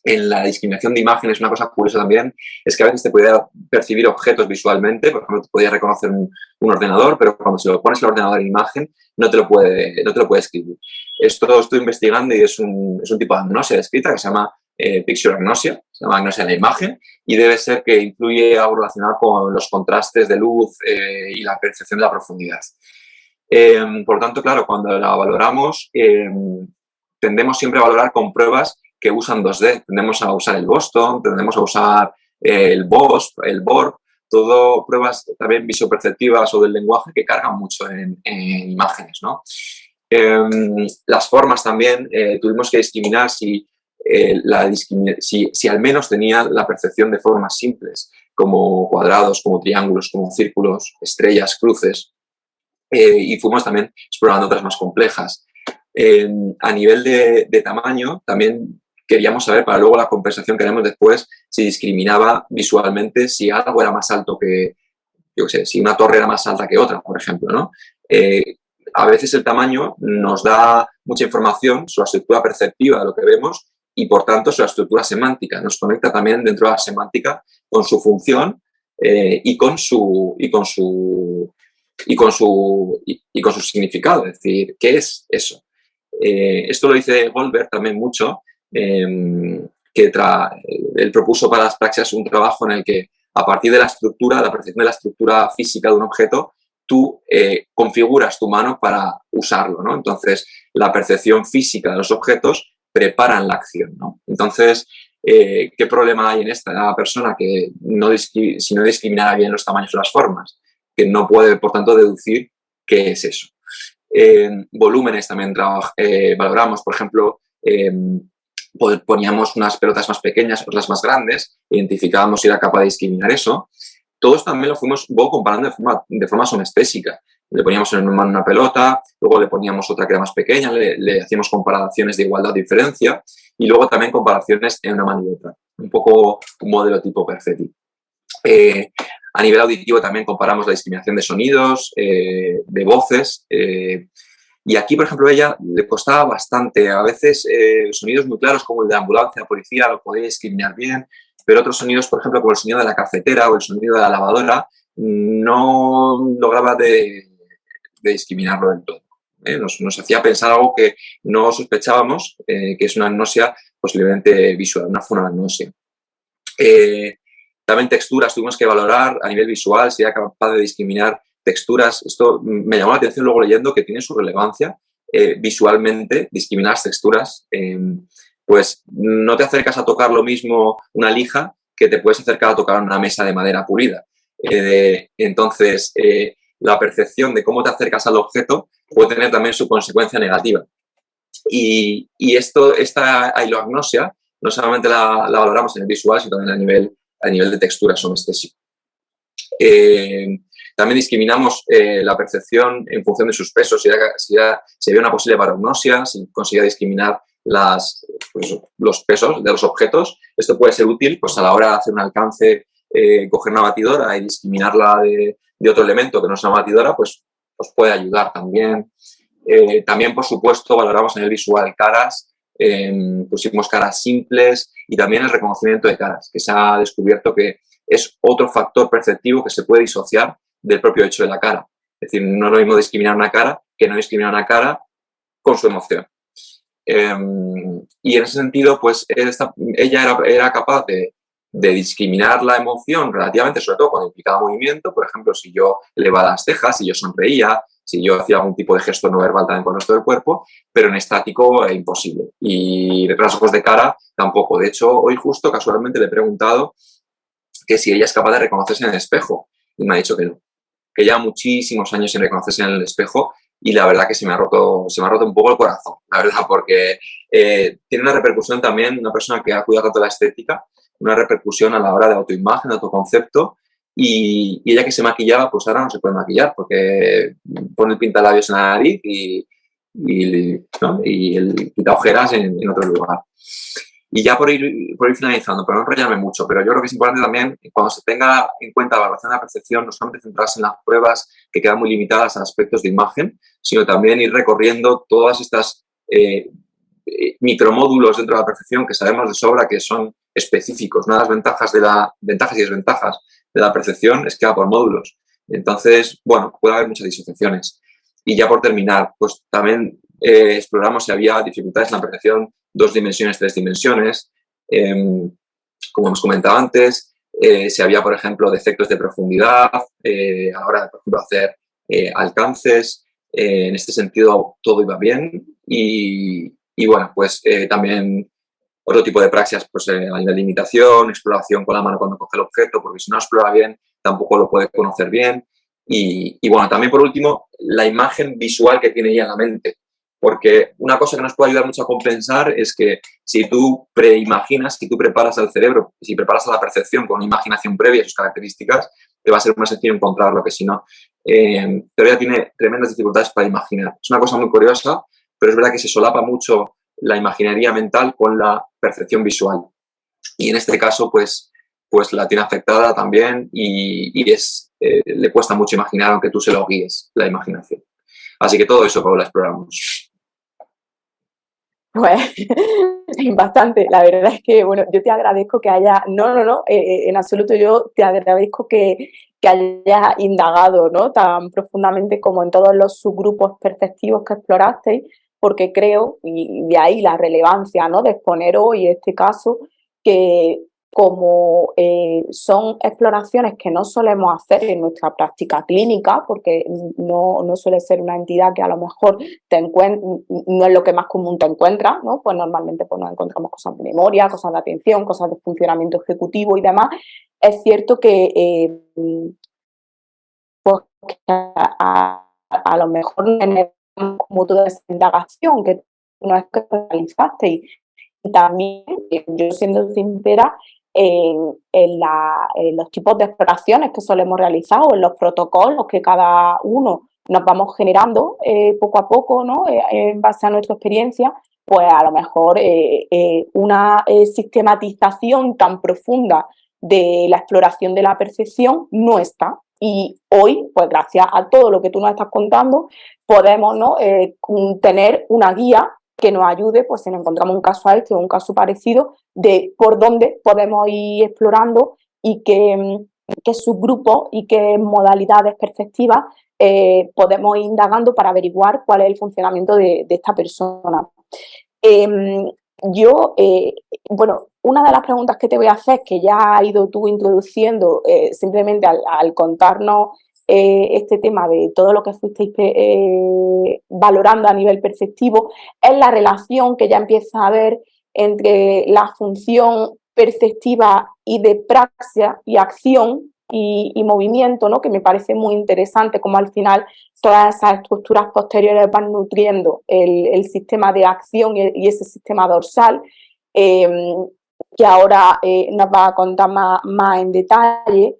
En la discriminación de imágenes, una cosa curiosa también es que a veces te podía percibir objetos visualmente, por ejemplo, te podía reconocer un ordenador, pero cuando se lo pones al ordenador en imagen, no te lo puede escribir. Esto estoy investigando y es un tipo de agnosia escrita que se llama picture agnosia, se llama agnosia en la imagen, y debe ser que influye algo relacionado con los contrastes de luz y la percepción de la profundidad. Por lo tanto, claro, cuando la valoramos, tendemos siempre a valorar con pruebas que usan 2D. Tendemos a usar el Boston, tendemos a usar el BOSP, el BORB, todo pruebas también visoperceptivas o del lenguaje que cargan mucho en imágenes, ¿no? Las formas también, tuvimos que discriminar si al menos tenía la percepción de formas simples, como cuadrados, como triángulos, como círculos, estrellas, cruces, y fuimos también explorando otras más complejas. A nivel de tamaño, también queríamos saber, para luego la compensación que haremos después, si discriminaba visualmente, si algo era más alto que, yo qué sé, si una torre era más alta que otra, por ejemplo, ¿no? A veces el tamaño nos da mucha información sobre la estructura perceptiva de lo que vemos y, por tanto, sobre la estructura semántica. Nos conecta también dentro de la semántica con su función y con su significado. Es decir, ¿qué es eso? Esto lo dice Goldberg también mucho, que él propuso para las praxias un trabajo en el que, a partir de la estructura, la percepción de la estructura física de un objeto, tú configuras tu mano para usarlo, ¿no? Entonces, la percepción física de los objetos preparan la acción, ¿no? Entonces, ¿qué problema hay en esta persona que si no discriminara bien los tamaños o las formas? Que no puede, por tanto, deducir qué es eso. Volúmenes también valoramos, por ejemplo, poníamos unas pelotas más pequeñas, otras más grandes, identificábamos si era capaz de discriminar eso. Todos también lo fuimos comparando de forma somestésica. Le poníamos en una pelota, luego le poníamos otra que era más pequeña, le hacíamos comparaciones de igualdad o diferencia y luego también comparaciones en una mano y otra. Un poco un modelo tipo Perfetti. A nivel auditivo también comparamos la discriminación de sonidos, de voces. Y aquí, por ejemplo, a ella le costaba bastante. A veces sonidos muy claros como el de ambulancia, policía, lo podía discriminar bien, pero otros sonidos, por ejemplo, como el sonido de la cafetera o el sonido de la lavadora, no lograba de discriminarlo del todo. Nos hacía pensar algo que no sospechábamos, que es una agnosia posiblemente visual, una fonoagnosia. También texturas tuvimos que valorar a nivel visual, si era capaz de discriminar texturas. Esto me llamó la atención luego leyendo que tiene su relevancia. Visualmente, discriminar las texturas, pues no te acercas a tocar lo mismo una lija que te puedes acercar a tocar una mesa de madera pulida. Entonces, la percepción de cómo te acercas al objeto puede tener también su consecuencia negativa. Y esta ailoagnosia no solamente la valoramos en el visual, sino también a nivel de textura somestésico. También discriminamos la percepción en función de sus pesos, si había una posible paragnosia, si conseguía discriminar los pesos de los objetos. Esto puede ser útil pues, a la hora de hacer un alcance, coger una batidora y discriminarla de otro elemento que no sea una batidora, pues puede ayudar también. También, por supuesto, valoramos en el visual caras, pusimos caras simples y también el reconocimiento de caras, que se ha descubierto que es otro factor perceptivo que se puede disociar del propio hecho de la cara. Es decir, no es lo mismo discriminar una cara que no discriminar una cara con su emoción. Y en ese sentido, pues ella era capaz de discriminar la emoción relativamente, sobre todo cuando implicaba movimiento. Por ejemplo, si yo elevaba las cejas, si yo sonreía, si yo hacía algún tipo de gesto no verbal también con el resto del cuerpo, pero en estático es imposible. Y rasgos de cara tampoco. De hecho, hoy justo casualmente le he preguntado que si ella es capaz de reconocerse en el espejo y me ha dicho que no, que lleva muchísimos años sin reconocerse en el espejo y la verdad que se me ha roto un poco el corazón, la verdad, porque tiene una repercusión también, una persona que ha cuidado tanto la estética, una repercusión a la hora de autoimagen, de autoconcepto, y ella que se maquillaba, pues ahora no se puede maquillar porque pone el pintalabios en la nariz y el quita ojeras en otro lugar. Y ya por ir finalizando, pero no enrollarme mucho, pero yo creo que es importante también, cuando se tenga en cuenta la evaluación de la percepción, no solamente centrarse en las pruebas que quedan muy limitadas a aspectos de imagen, sino también ir recorriendo todas estas micromódulos dentro de la percepción que sabemos de sobra que son específicos. Una de las ventajas y desventajas de la percepción es que va por módulos. Entonces, bueno, puede haber muchas disociaciones. Y ya por terminar, pues también exploramos si había dificultades en la percepción 2 dimensiones, 3 dimensiones, como hemos comentado antes, si había, por ejemplo, defectos de profundidad, a la hora de, por ejemplo, hacer alcances. En este sentido, todo iba bien y bueno, pues también otro tipo de praxias pues, a nivel de imitación, exploración con la mano cuando coge el objeto, porque si no explora bien, tampoco lo puede conocer bien. Y bueno, también por último, la imagen visual que tiene ella en la mente. Porque una cosa que nos puede ayudar mucho a compensar es que si tú preimaginas, si tú preparas al cerebro, si preparas a la percepción con una imaginación previa y sus características, te va a ser más sencillo encontrarlo que si no. Todavía tiene tremendas dificultades para imaginar. Es una cosa muy curiosa, pero es verdad que se solapa mucho la imaginería mental con la percepción visual. Y en este caso, pues la tiene afectada también y le cuesta mucho imaginar, aunque tú se lo guíes, la imaginación. Así que todo eso, Paula, exploramos. Pues bastante. La verdad es que, bueno, yo te agradezco que haya, no, en absoluto yo te agradezco que hayas indagado, ¿no? Tan profundamente como en todos los subgrupos perceptivos que explorasteis, porque creo, y de ahí la relevancia, ¿no? De exponer hoy este caso, que como son exploraciones que no solemos hacer en nuestra práctica clínica, porque no suele ser una entidad que a lo mejor no es lo que más común te encuentras, ¿no? Pues normalmente pues, nos encontramos cosas de memoria, cosas de atención, cosas de funcionamiento ejecutivo y demás. Es cierto que, pues, que a lo mejor como toda esa indagación que no es que realizaste y también, yo siendo sincera, en los tipos de exploraciones que solemos realizar o en los protocolos que cada uno nos vamos generando poco a poco, ¿no? En base a nuestra experiencia, pues a lo mejor una sistematización tan profunda de la exploración de la percepción no está. Y hoy, pues gracias a todo lo que tú nos estás contando, podemos, ¿no? Tener una guía que nos ayude, pues si nos encontramos un caso a este o un caso parecido, de por dónde podemos ir explorando y qué subgrupos y qué modalidades perceptivas podemos ir indagando para averiguar cuál es el funcionamiento de esta persona. Bueno, una de las preguntas que te voy a hacer, que ya has ido tú introduciendo simplemente al contarnos este tema de todo lo que fuisteis valorando a nivel perceptivo, es la relación que ya empieza a haber entre la función perceptiva y de praxia y acción y movimiento, ¿no? Que me parece muy interesante como al final todas esas estructuras posteriores van nutriendo el sistema de acción y ese sistema dorsal, que ahora nos va a contar más en detalle.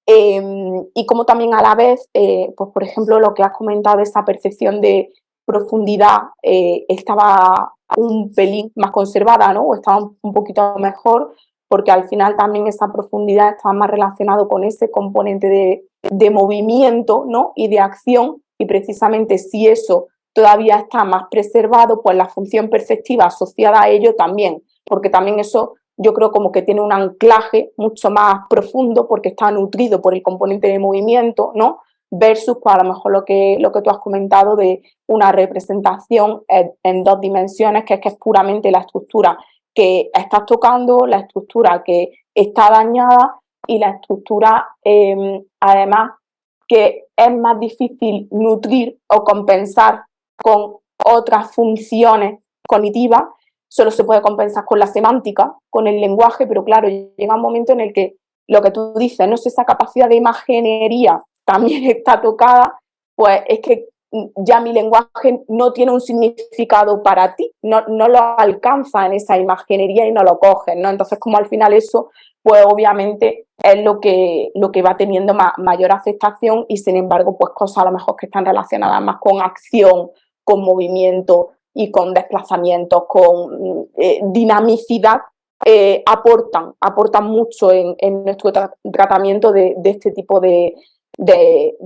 Y como también a la vez, pues por ejemplo, lo que has comentado, esa percepción de profundidad estaba un pelín más conservada, ¿no? O estaba un poquito mejor, porque al final también esa profundidad estaba más relacionado con ese componente de movimiento, ¿no? Y de acción, y precisamente si eso todavía está más preservado, pues la función perceptiva asociada a ello también, porque también eso yo creo como que tiene un anclaje mucho más profundo porque está nutrido por el componente de movimiento, ¿no? Versus pues, a lo mejor lo que tú has comentado de una representación en dos dimensiones, que es puramente la estructura que estás tocando, la estructura que está dañada y la estructura, además, que es más difícil nutrir o compensar con otras funciones cognitivas. Solo se puede compensar con la semántica, con el lenguaje, pero claro, llega un momento en el que lo que tú dices, no sé, esa capacidad de imaginería también está tocada, pues es que ya mi lenguaje no tiene un significado para ti, no lo alcanza en esa imaginería y no lo coges, ¿no? Entonces, como al final eso, pues obviamente es lo que va teniendo mayor afectación y sin embargo, pues cosas a lo mejor que están relacionadas más con acción, con movimiento y con desplazamientos, con dinamicidad, aportan mucho en nuestro tratamiento de este tipo de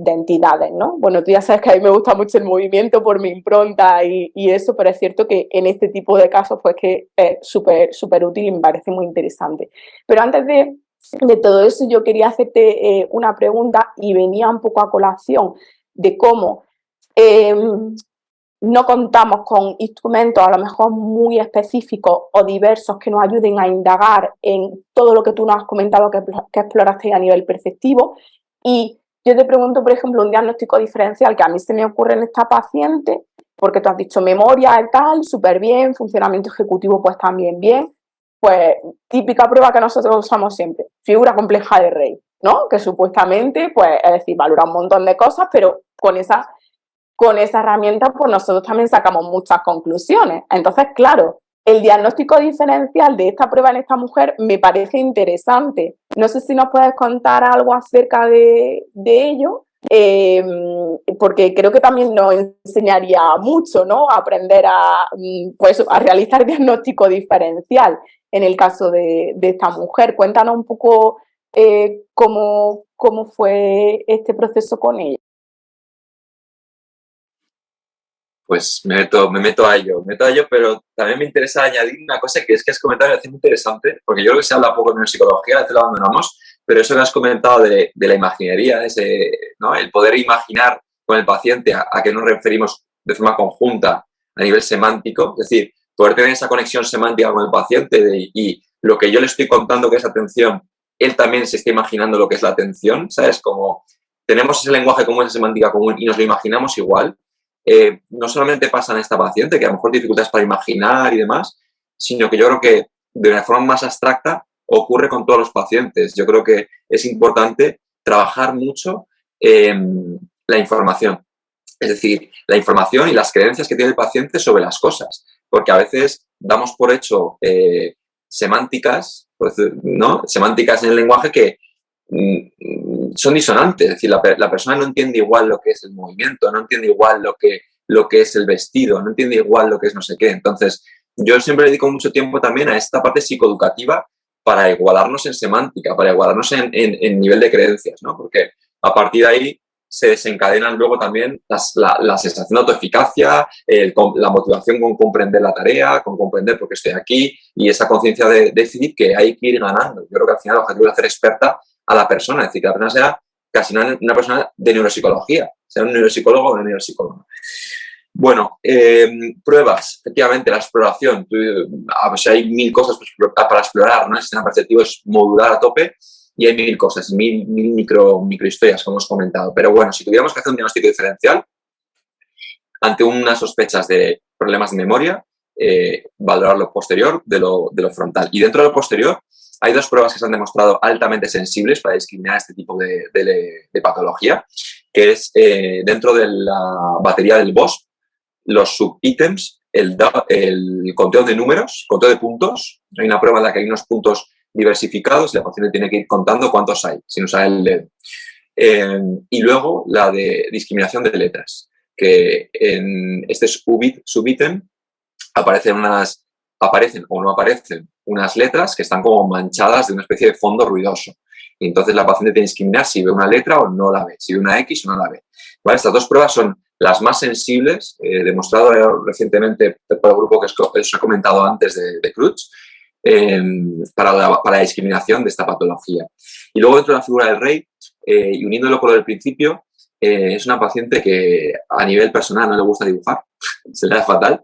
entidades, ¿no? Bueno, tú ya sabes que a mí me gusta mucho el movimiento por mi impronta y eso, pero es cierto que en este tipo de casos pues que es súper útil y me parece muy interesante. Pero antes de todo eso yo quería hacerte una pregunta y venía un poco a colación de cómo no contamos con instrumentos a lo mejor muy específicos o diversos que nos ayuden a indagar en todo lo que tú nos has comentado que exploraste a nivel perceptivo. Y yo te pregunto, por ejemplo, un diagnóstico diferencial que a mí se me ocurre en esta paciente, porque tú has dicho memoria y tal, súper bien, funcionamiento ejecutivo pues también bien, pues típica prueba que nosotros usamos siempre, figura compleja de Rey. ¿no? Que supuestamente, pues, es decir, valora un montón de cosas, pero con esa herramienta, pues nosotros también sacamos muchas conclusiones. Entonces, claro, el diagnóstico diferencial de esta prueba en esta mujer me parece interesante. No sé si nos puedes contar algo acerca de ello, porque creo que también nos enseñaría mucho, ¿no? A aprender pues, a realizar diagnóstico diferencial en el caso de esta mujer. Cuéntanos un poco cómo fue este proceso con ella. Pues me meto a ello, pero también me interesa añadir una cosa que has comentado, me parece muy interesante, porque yo creo que se habla poco de neuropsicología, a veces lo abandonamos, pero eso que has comentado de la imaginería, ¿no? El poder imaginar con el paciente a qué nos referimos de forma conjunta a nivel semántico, es decir, poder tener esa conexión semántica con el paciente y lo que yo le estoy contando que es atención, él también se está imaginando lo que es la atención, ¿sabes? Como tenemos ese lenguaje común, esa semántica común y nos lo imaginamos igual. No solamente pasa en esta paciente, que a lo mejor dificultades para imaginar y demás, sino que yo creo que de una forma más abstracta ocurre con todos los pacientes. Yo creo que es importante trabajar mucho la información, es decir, la información y las creencias que tiene el paciente sobre las cosas, porque a veces damos por hecho semánticas, pues, ¿no? Semánticas en el lenguaje que son disonantes, es decir, la persona no entiende igual lo que es el movimiento, no entiende igual lo que es el vestido, no entiende igual lo que es no sé qué. Entonces, yo siempre dedico mucho tiempo también a esta parte psicoeducativa para igualarnos en semántica, para igualarnos en nivel de creencias, ¿no? Porque a partir de ahí se desencadenan luego también la sensación de autoeficacia, la motivación con comprender la tarea, con comprender por qué estoy aquí y esa conciencia de déficit que hay que ir ganando. Yo creo que al final el objetivo es hacer experta a la persona, es decir, que la persona sea casi una persona de neuropsicología, sea un neuropsicólogo o una neuropsicóloga. Bueno, pruebas, efectivamente, la exploración. Pues hay 1000 cosas para explorar, ¿no? El sistema perceptivo es modular a tope y hay 1000 cosas, mil microhistorias, como hemos comentado. Pero bueno, si tuviéramos que hacer un diagnóstico diferencial, ante unas sospechas de problemas de memoria, valorar lo posterior de lo frontal. Y dentro de lo posterior, hay 2 pruebas que se han demostrado altamente sensibles para discriminar este tipo de patología, que es dentro de la batería del BOSP, los subítems, el conteo de números, conteo de puntos. Hay una prueba en la que hay unos puntos diversificados y la paciente tiene que ir contando cuántos hay, sin usar el dedo. Y luego la de discriminación de letras, que en este subítem aparecen o no aparecen unas letras que están como manchadas de una especie de fondo ruidoso. Y entonces la paciente tiene que discriminar si ve una letra o no la ve, si ve una X o no la ve. ¿Vale? Estas 2 pruebas son las más sensibles, demostrado recientemente por el grupo que os he comentado antes de Crutch, para la discriminación de esta patología. Y luego dentro de la figura del rey, y uniéndolo con lo del principio, es una paciente que a nivel personal no le gusta dibujar, se le da fatal,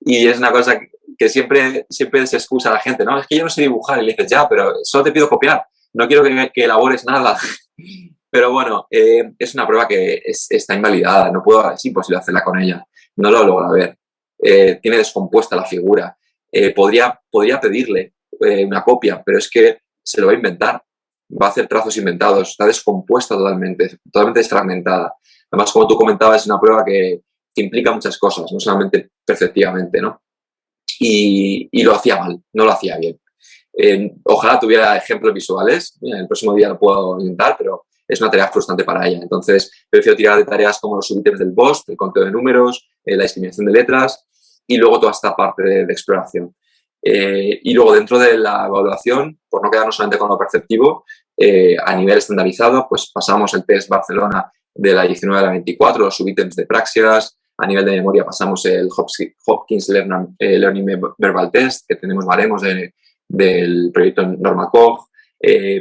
y es una cosa que siempre se excusa a la gente, ¿no? Es que yo no sé dibujar, y le dices, ya, pero solo te pido copiar, no quiero que elabores nada. Pero bueno, es una prueba que está invalidada, es imposible hacerla con ella, no lo logra ver. Tiene descompuesta la figura. Podría pedirle una copia, pero es que se lo va a inventar, va a hacer trazos inventados, está descompuesta totalmente desfragmentada. Además, como tú comentabas, es una prueba que implica muchas cosas, no solamente perceptivamente, ¿no? Y lo hacía mal, no lo hacía bien. Ojalá tuviera ejemplos visuales, el próximo día lo puedo intentar, pero es una tarea frustrante para ella. Entonces, prefiero tirar de tareas como los subítems del BOSP, el conteo de números, la discriminación de letras y luego toda esta parte de exploración. Y luego, dentro de la evaluación, por no quedarnos solamente con lo perceptivo, a nivel estandarizado, pues pasamos el test Barcelona de la 19 a la 24, los subítems de praxias. A nivel de memoria pasamos el Hopkins Learning Verbal Test, que tenemos baremos del proyecto Norma Koch.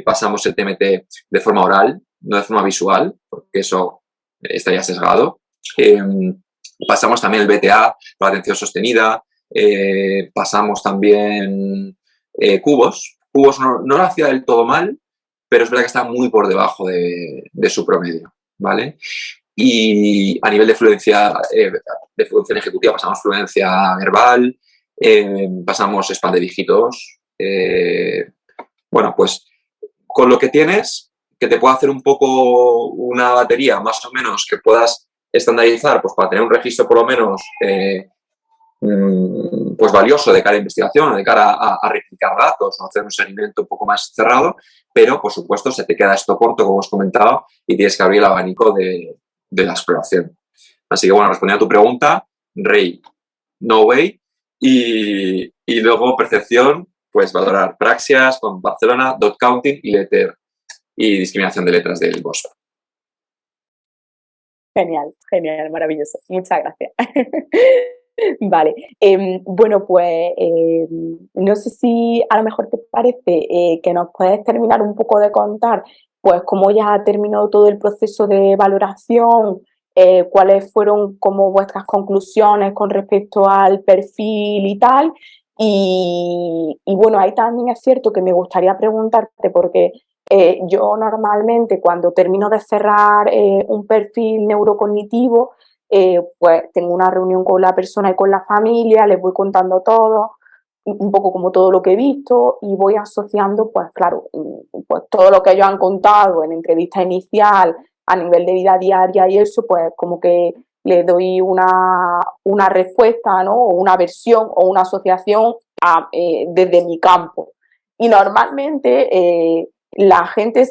Pasamos el TMT de forma oral, no de forma visual, porque eso estaría sesgado. Pasamos también el BTA, la atención sostenida. Pasamos también cubos. Cubos no lo hacía del todo mal, pero es verdad que está muy por debajo de su promedio, ¿vale? Y a nivel de fluencia ejecutiva pasamos fluencia verbal, pasamos span de dígitos. Bueno, pues con lo que tienes, que te pueda hacer un poco una batería, más o menos, que puedas estandarizar, pues para tener un registro por lo menos pues valioso de cara a investigación, de cara a replicar datos o hacer un seguimiento un poco más cerrado, pero por supuesto se te queda esto corto, como os comentaba, y tienes que abrir el abanico de la exploración. Así que bueno, respondiendo a tu pregunta, Rey, no way, y luego percepción, pues valorar praxias con Barcelona, dot counting y letter y discriminación de letras del BOSP. Genial, genial, maravilloso. Muchas gracias. Vale, bueno, pues no sé si a lo mejor te parece que nos puedes terminar un poco de contar, pues cómo ya ha terminado todo el proceso de valoración, cuáles fueron como vuestras conclusiones con respecto al perfil y tal. Y bueno, ahí también es cierto que me gustaría preguntarte, porque yo normalmente cuando termino de cerrar un perfil neurocognitivo, pues tengo una reunión con la persona y con la familia, les voy contando todo, un poco como todo lo que he visto y voy asociando, pues claro, pues todo lo que ellos han contado en entrevista inicial a nivel de vida diaria y eso, pues como que le doy una respuesta, ¿no? O una versión o una asociación desde mi campo. Y normalmente la gente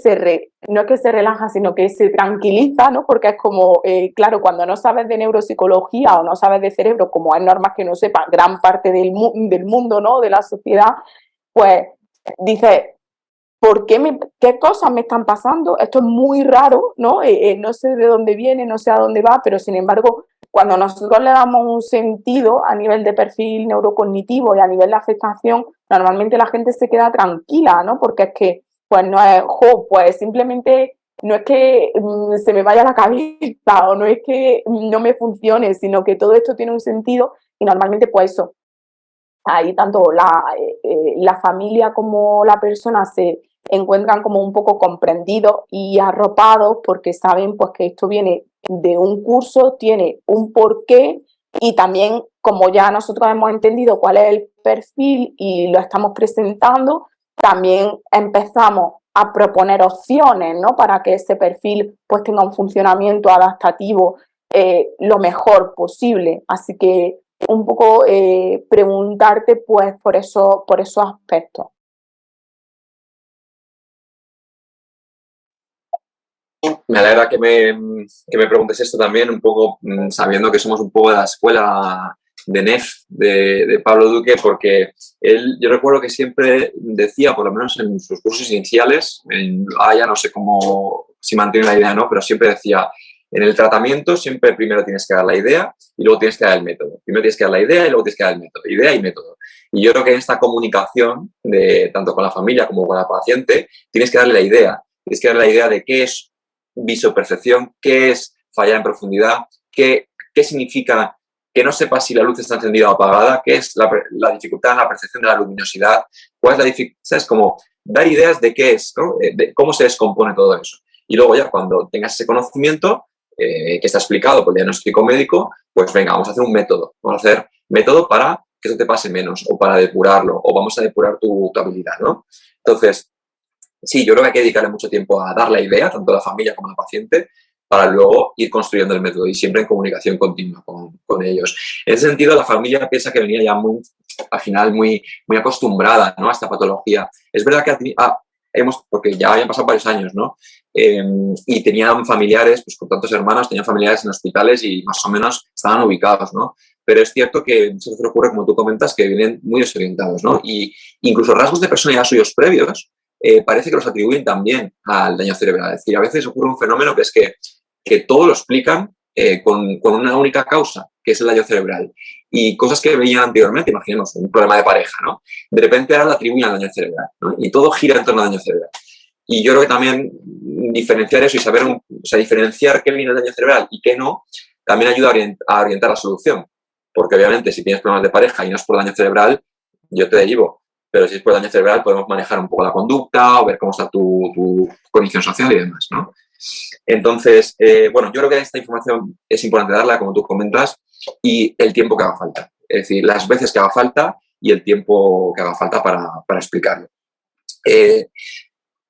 no es que se relaja, sino que se tranquiliza, ¿no? Porque es como, claro, cuando no sabes de neuropsicología o no sabes de cerebro, como es normal que no sepa gran parte del mundo, ¿no? De la sociedad, pues dices, ¿qué cosas me están pasando? Esto es muy raro, ¿no? No sé de dónde viene, no sé a dónde va, pero sin embargo, cuando nosotros le damos un sentido a nivel de perfil neurocognitivo y a nivel de afectación, normalmente la gente se queda tranquila, ¿no? Porque es que, pues no es, pues simplemente no es que se me vaya la cabeza o no es que no me funcione, sino que todo esto tiene un sentido y normalmente, pues eso, ahí tanto la familia como la persona se encuentran como un poco comprendidos y arropados porque saben pues que esto viene de un curso, tiene un porqué y también como ya nosotros hemos entendido cuál es el perfil y lo estamos presentando, también empezamos a proponer opciones, ¿no? Para que ese perfil pues tenga un funcionamiento adaptativo lo mejor posible. Así que un poco preguntarte pues por esos aspectos. Me alegra que me preguntes esto también, un poco sabiendo que somos un poco de la escuela de NEF de Pablo Duque, porque yo recuerdo que siempre decía, por lo menos en sus cursos iniciales, ya no sé cómo, si mantiene la idea o no, pero siempre decía, en el tratamiento siempre primero tienes que dar la idea y luego tienes que dar el método. Primero tienes que dar la idea y luego tienes que dar el método. Idea y método. Y yo creo que en esta comunicación, tanto con la familia como con la paciente, tienes que darle la idea. Tienes que darle la idea de qué es visopercepción, qué es fallar en profundidad, qué significa que no sepas si la luz está encendida o apagada, qué es la dificultad en la percepción de la luminosidad, cuál es la dificultad, es como dar ideas de qué es, ¿no? De cómo se descompone todo eso. Y luego ya cuando tengas ese conocimiento, que está explicado por el diagnóstico médico, pues venga, vamos a hacer un método, vamos a hacer método para que eso te pase menos o para depurarlo o vamos a depurar tu habilidad, ¿no? Entonces, sí, yo creo que hay que dedicarle mucho tiempo a dar la idea, tanto a la familia como al paciente, para luego ir construyendo el método y siempre en comunicación continua con ellos. En ese sentido, la familia piensa que venía ya al final muy acostumbrada, ¿no? A esta patología. Es verdad que porque ya habían pasado varios años, ¿no? Y tenían familiares, pues con tantos hermanos, tenían familiares en hospitales y más o menos estaban ubicados, ¿no? Pero es cierto que muchas veces ocurre, como tú comentas, que vienen muy desorientados, ¿no? Y incluso rasgos de personalidad suyos previos parece que los atribuyen también al daño cerebral. Es decir, a veces ocurre un fenómeno que es que todo lo explican con una única causa, que es el daño cerebral. Y cosas que veían anteriormente, imaginemos, un problema de pareja, ¿no? De repente ahora lo atribuyen al daño cerebral, ¿no? Y todo gira en torno al daño cerebral. Y yo creo que también diferenciar eso y saber, diferenciar qué viene del daño cerebral y qué no, también ayuda a orientar la solución. Porque obviamente si tienes problemas de pareja y no es por daño cerebral, yo te derivo. Pero si es por daño cerebral podemos manejar un poco la conducta o ver cómo está tu condición social y demás, ¿no? Entonces, bueno, yo creo que esta información es importante darla, como tú comentas, y el tiempo que haga falta. Es decir, las veces que haga falta y el tiempo que haga falta para explicarlo.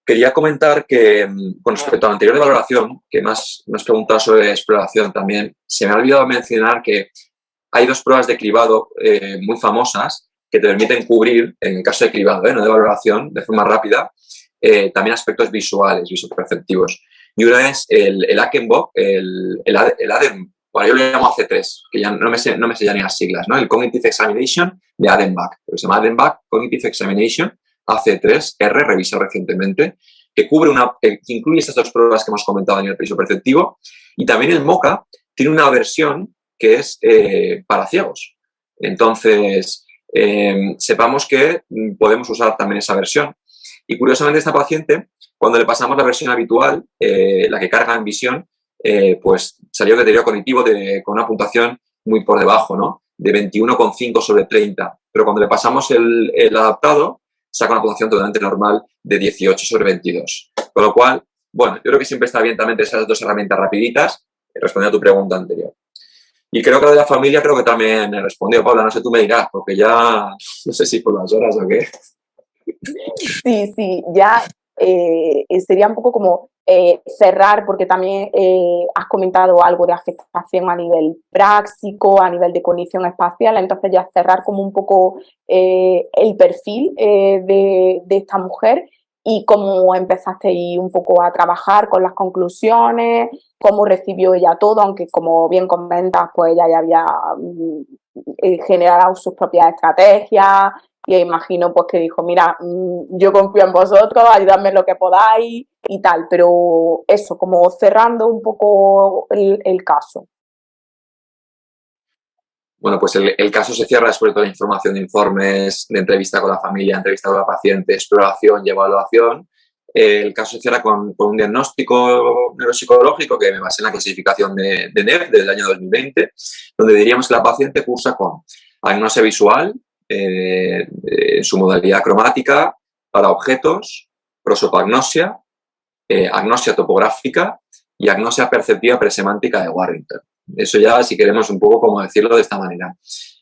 Quería comentar que con respecto a la anterior de valoración, que más me has preguntado sobre exploración también, se me ha olvidado mencionar que hay dos pruebas de cribado muy famosas que te permiten cubrir, en el caso de cribado, no de valoración, de forma rápida, también aspectos visuales, visoperceptivos. Y una es el Akenbock, el ADEM, bueno, yo le llamo AC3, que ya no me sé ya ni las siglas, ¿no? El Cognitive Examination de ADEMBAC, pero se llama ADEMBAC Cognitive Examination AC3R, revisado recientemente, que incluye estas dos pruebas que hemos comentado a nivel visoperceptivo, y también el MOCA tiene una versión que es para ciegos. Entonces, sepamos que podemos usar también esa versión. Y curiosamente esta paciente, cuando le pasamos la versión habitual, la que carga en visión, pues salió deterioro cognitivo con una puntuación muy por debajo, ¿no? De 21,5 sobre 30. Pero cuando le pasamos el adaptado, saca una puntuación totalmente normal de 18 sobre 22. Con lo cual, bueno, yo creo que siempre está bien también esas dos herramientas rapiditas, respondiendo a tu pregunta anterior. Y creo que lo de la familia creo que también he respondido, Paula, no sé, tú me dirás, porque ya no sé si por las horas o qué. Sí, ya sería un poco como cerrar, porque también has comentado algo de afectación a nivel práctico, a nivel de cognición espacial, entonces ya cerrar como un poco el perfil de esta mujer y cómo empezasteis un poco a trabajar con las conclusiones, cómo recibió ella todo, aunque como bien comentas, pues ella ya había generado sus propias estrategias, y imagino pues que dijo, mira, yo confío en vosotros, ayudadme en lo que podáis y tal, pero eso, como cerrando un poco el caso. Bueno, pues el caso se cierra después de toda la información de informes, de entrevista con la familia, entrevista con la paciente, exploración y evaluación. El caso se cierra con un diagnóstico neuropsicológico que me basé en la clasificación de NEF del año 2020, donde diríamos que la paciente cursa con agnosia visual, en su modalidad cromática, para objetos, prosopagnosia, agnosia topográfica y agnosia perceptiva presemántica de Warrington. Eso ya, si queremos un poco como decirlo de esta manera.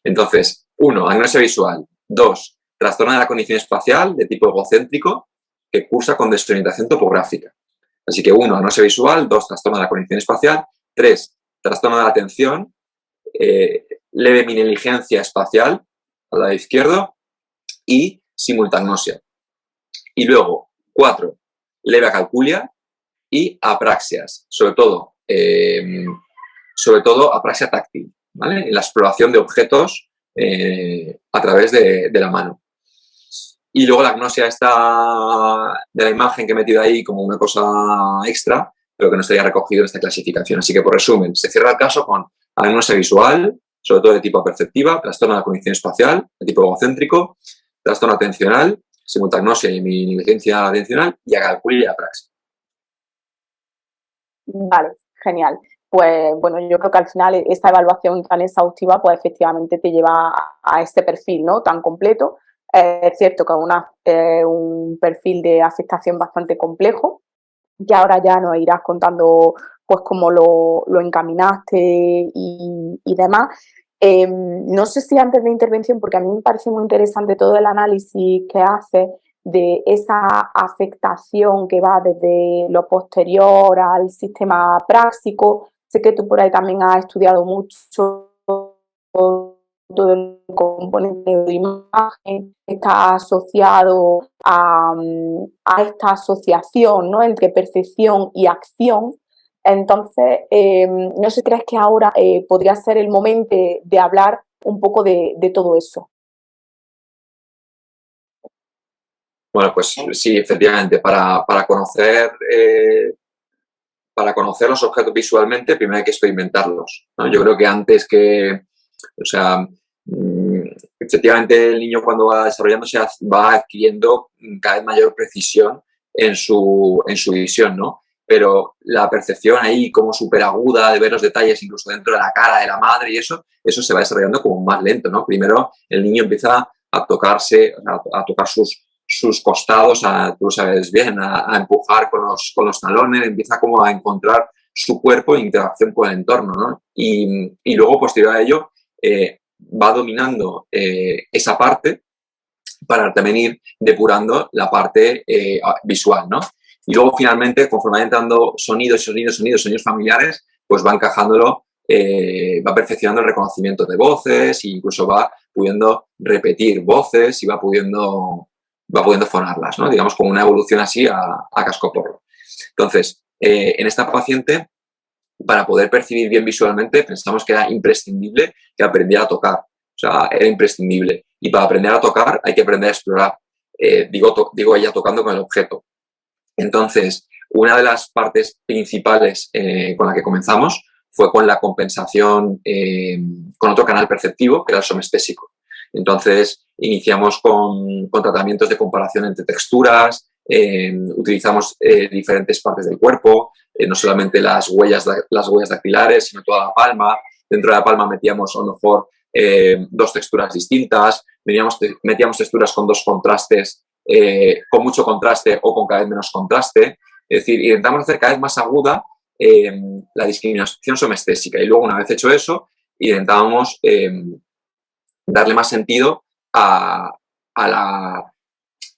Entonces, 1, agnosia visual. 2, trastorno de la cognición espacial de tipo egocéntrico que cursa con desorientación topográfica. Así que 1, agnosia visual. 2, trastorno de la cognición espacial. 3, trastorno de la atención, leve mineligencia espacial al lado izquierdo y simultagnosia. Y luego, 4, leve acalculia y apraxias, sobre todo apraxia táctil, ¿vale? En la exploración de objetos a través de la mano. Y luego la agnosia esta de la imagen que he metido ahí como una cosa extra, pero que no estaría recogido en esta clasificación. Así que, por resumen, se cierra el caso con agnosia visual, sobre todo de tipo perceptiva, trastorno de la cognición espacial, de tipo egocéntrico, trastorno atencional, simultagnosia y mineligencia atencional, y acalculia y apraxia. Vale, genial. Pues bueno, yo creo que al final esta evaluación tan exhaustiva pues efectivamente te lleva a este perfil, ¿no? Tan completo. Es cierto que es un perfil de afectación bastante complejo, que ahora ya nos irás contando pues cómo lo encaminaste y demás. No sé si antes de intervención, porque a mí me parece muy interesante todo el análisis que hace de esa afectación que va desde lo posterior al sistema práctico. Sé que tú por ahí también has estudiado mucho todo el componente de imagen, está asociado a esta asociación, ¿no?, entre percepción y acción. Entonces, no sé si crees que ahora podría ser el momento de hablar un poco de todo eso. Bueno, pues sí, efectivamente, para conocer los objetos visualmente, primero hay que experimentarlos, ¿no? Yo creo que antes que, o sea, efectivamente el niño cuando va desarrollándose va adquiriendo cada vez mayor precisión en su visión, ¿no? Pero la percepción ahí como súper aguda de ver los detalles incluso dentro de la cara de la madre y eso se va desarrollando como más lento, ¿no? Primero el niño empieza a tocarse, a tocar sus costados, tú sabes bien, a empujar con los talones, empieza como a encontrar su cuerpo en interacción con el entorno, ¿no? Y luego, posterior a ello, va dominando esa parte para también ir depurando la parte visual, ¿no? Y luego finalmente, conforme va entrando sonidos familiares, pues va encajándolo, va perfeccionando el reconocimiento de voces e incluso va pudiendo repetir voces y va pudiendo fonarlas, ¿no? Digamos como una evolución así a cascoporro. Entonces, en esta paciente, para poder percibir bien visualmente, pensamos que era imprescindible que aprendiera a tocar. O sea, era imprescindible. Y para aprender a tocar hay que aprender a explorar. Digo ella tocando con el objeto. Entonces, una de las partes principales con la que comenzamos fue con la compensación con otro canal perceptivo, que era el somestésico. Entonces, iniciamos con tratamientos de comparación entre texturas, utilizamos diferentes partes del cuerpo, no solamente las huellas dactilares, sino toda la palma. Dentro de la palma metíamos a lo mejor 2 texturas distintas, metíamos texturas con 2 contrastes, con mucho contraste o con cada vez menos contraste. Es decir, intentamos hacer cada vez más aguda la discriminación somestésica. Y luego, una vez hecho eso, intentábamos darle más sentido a la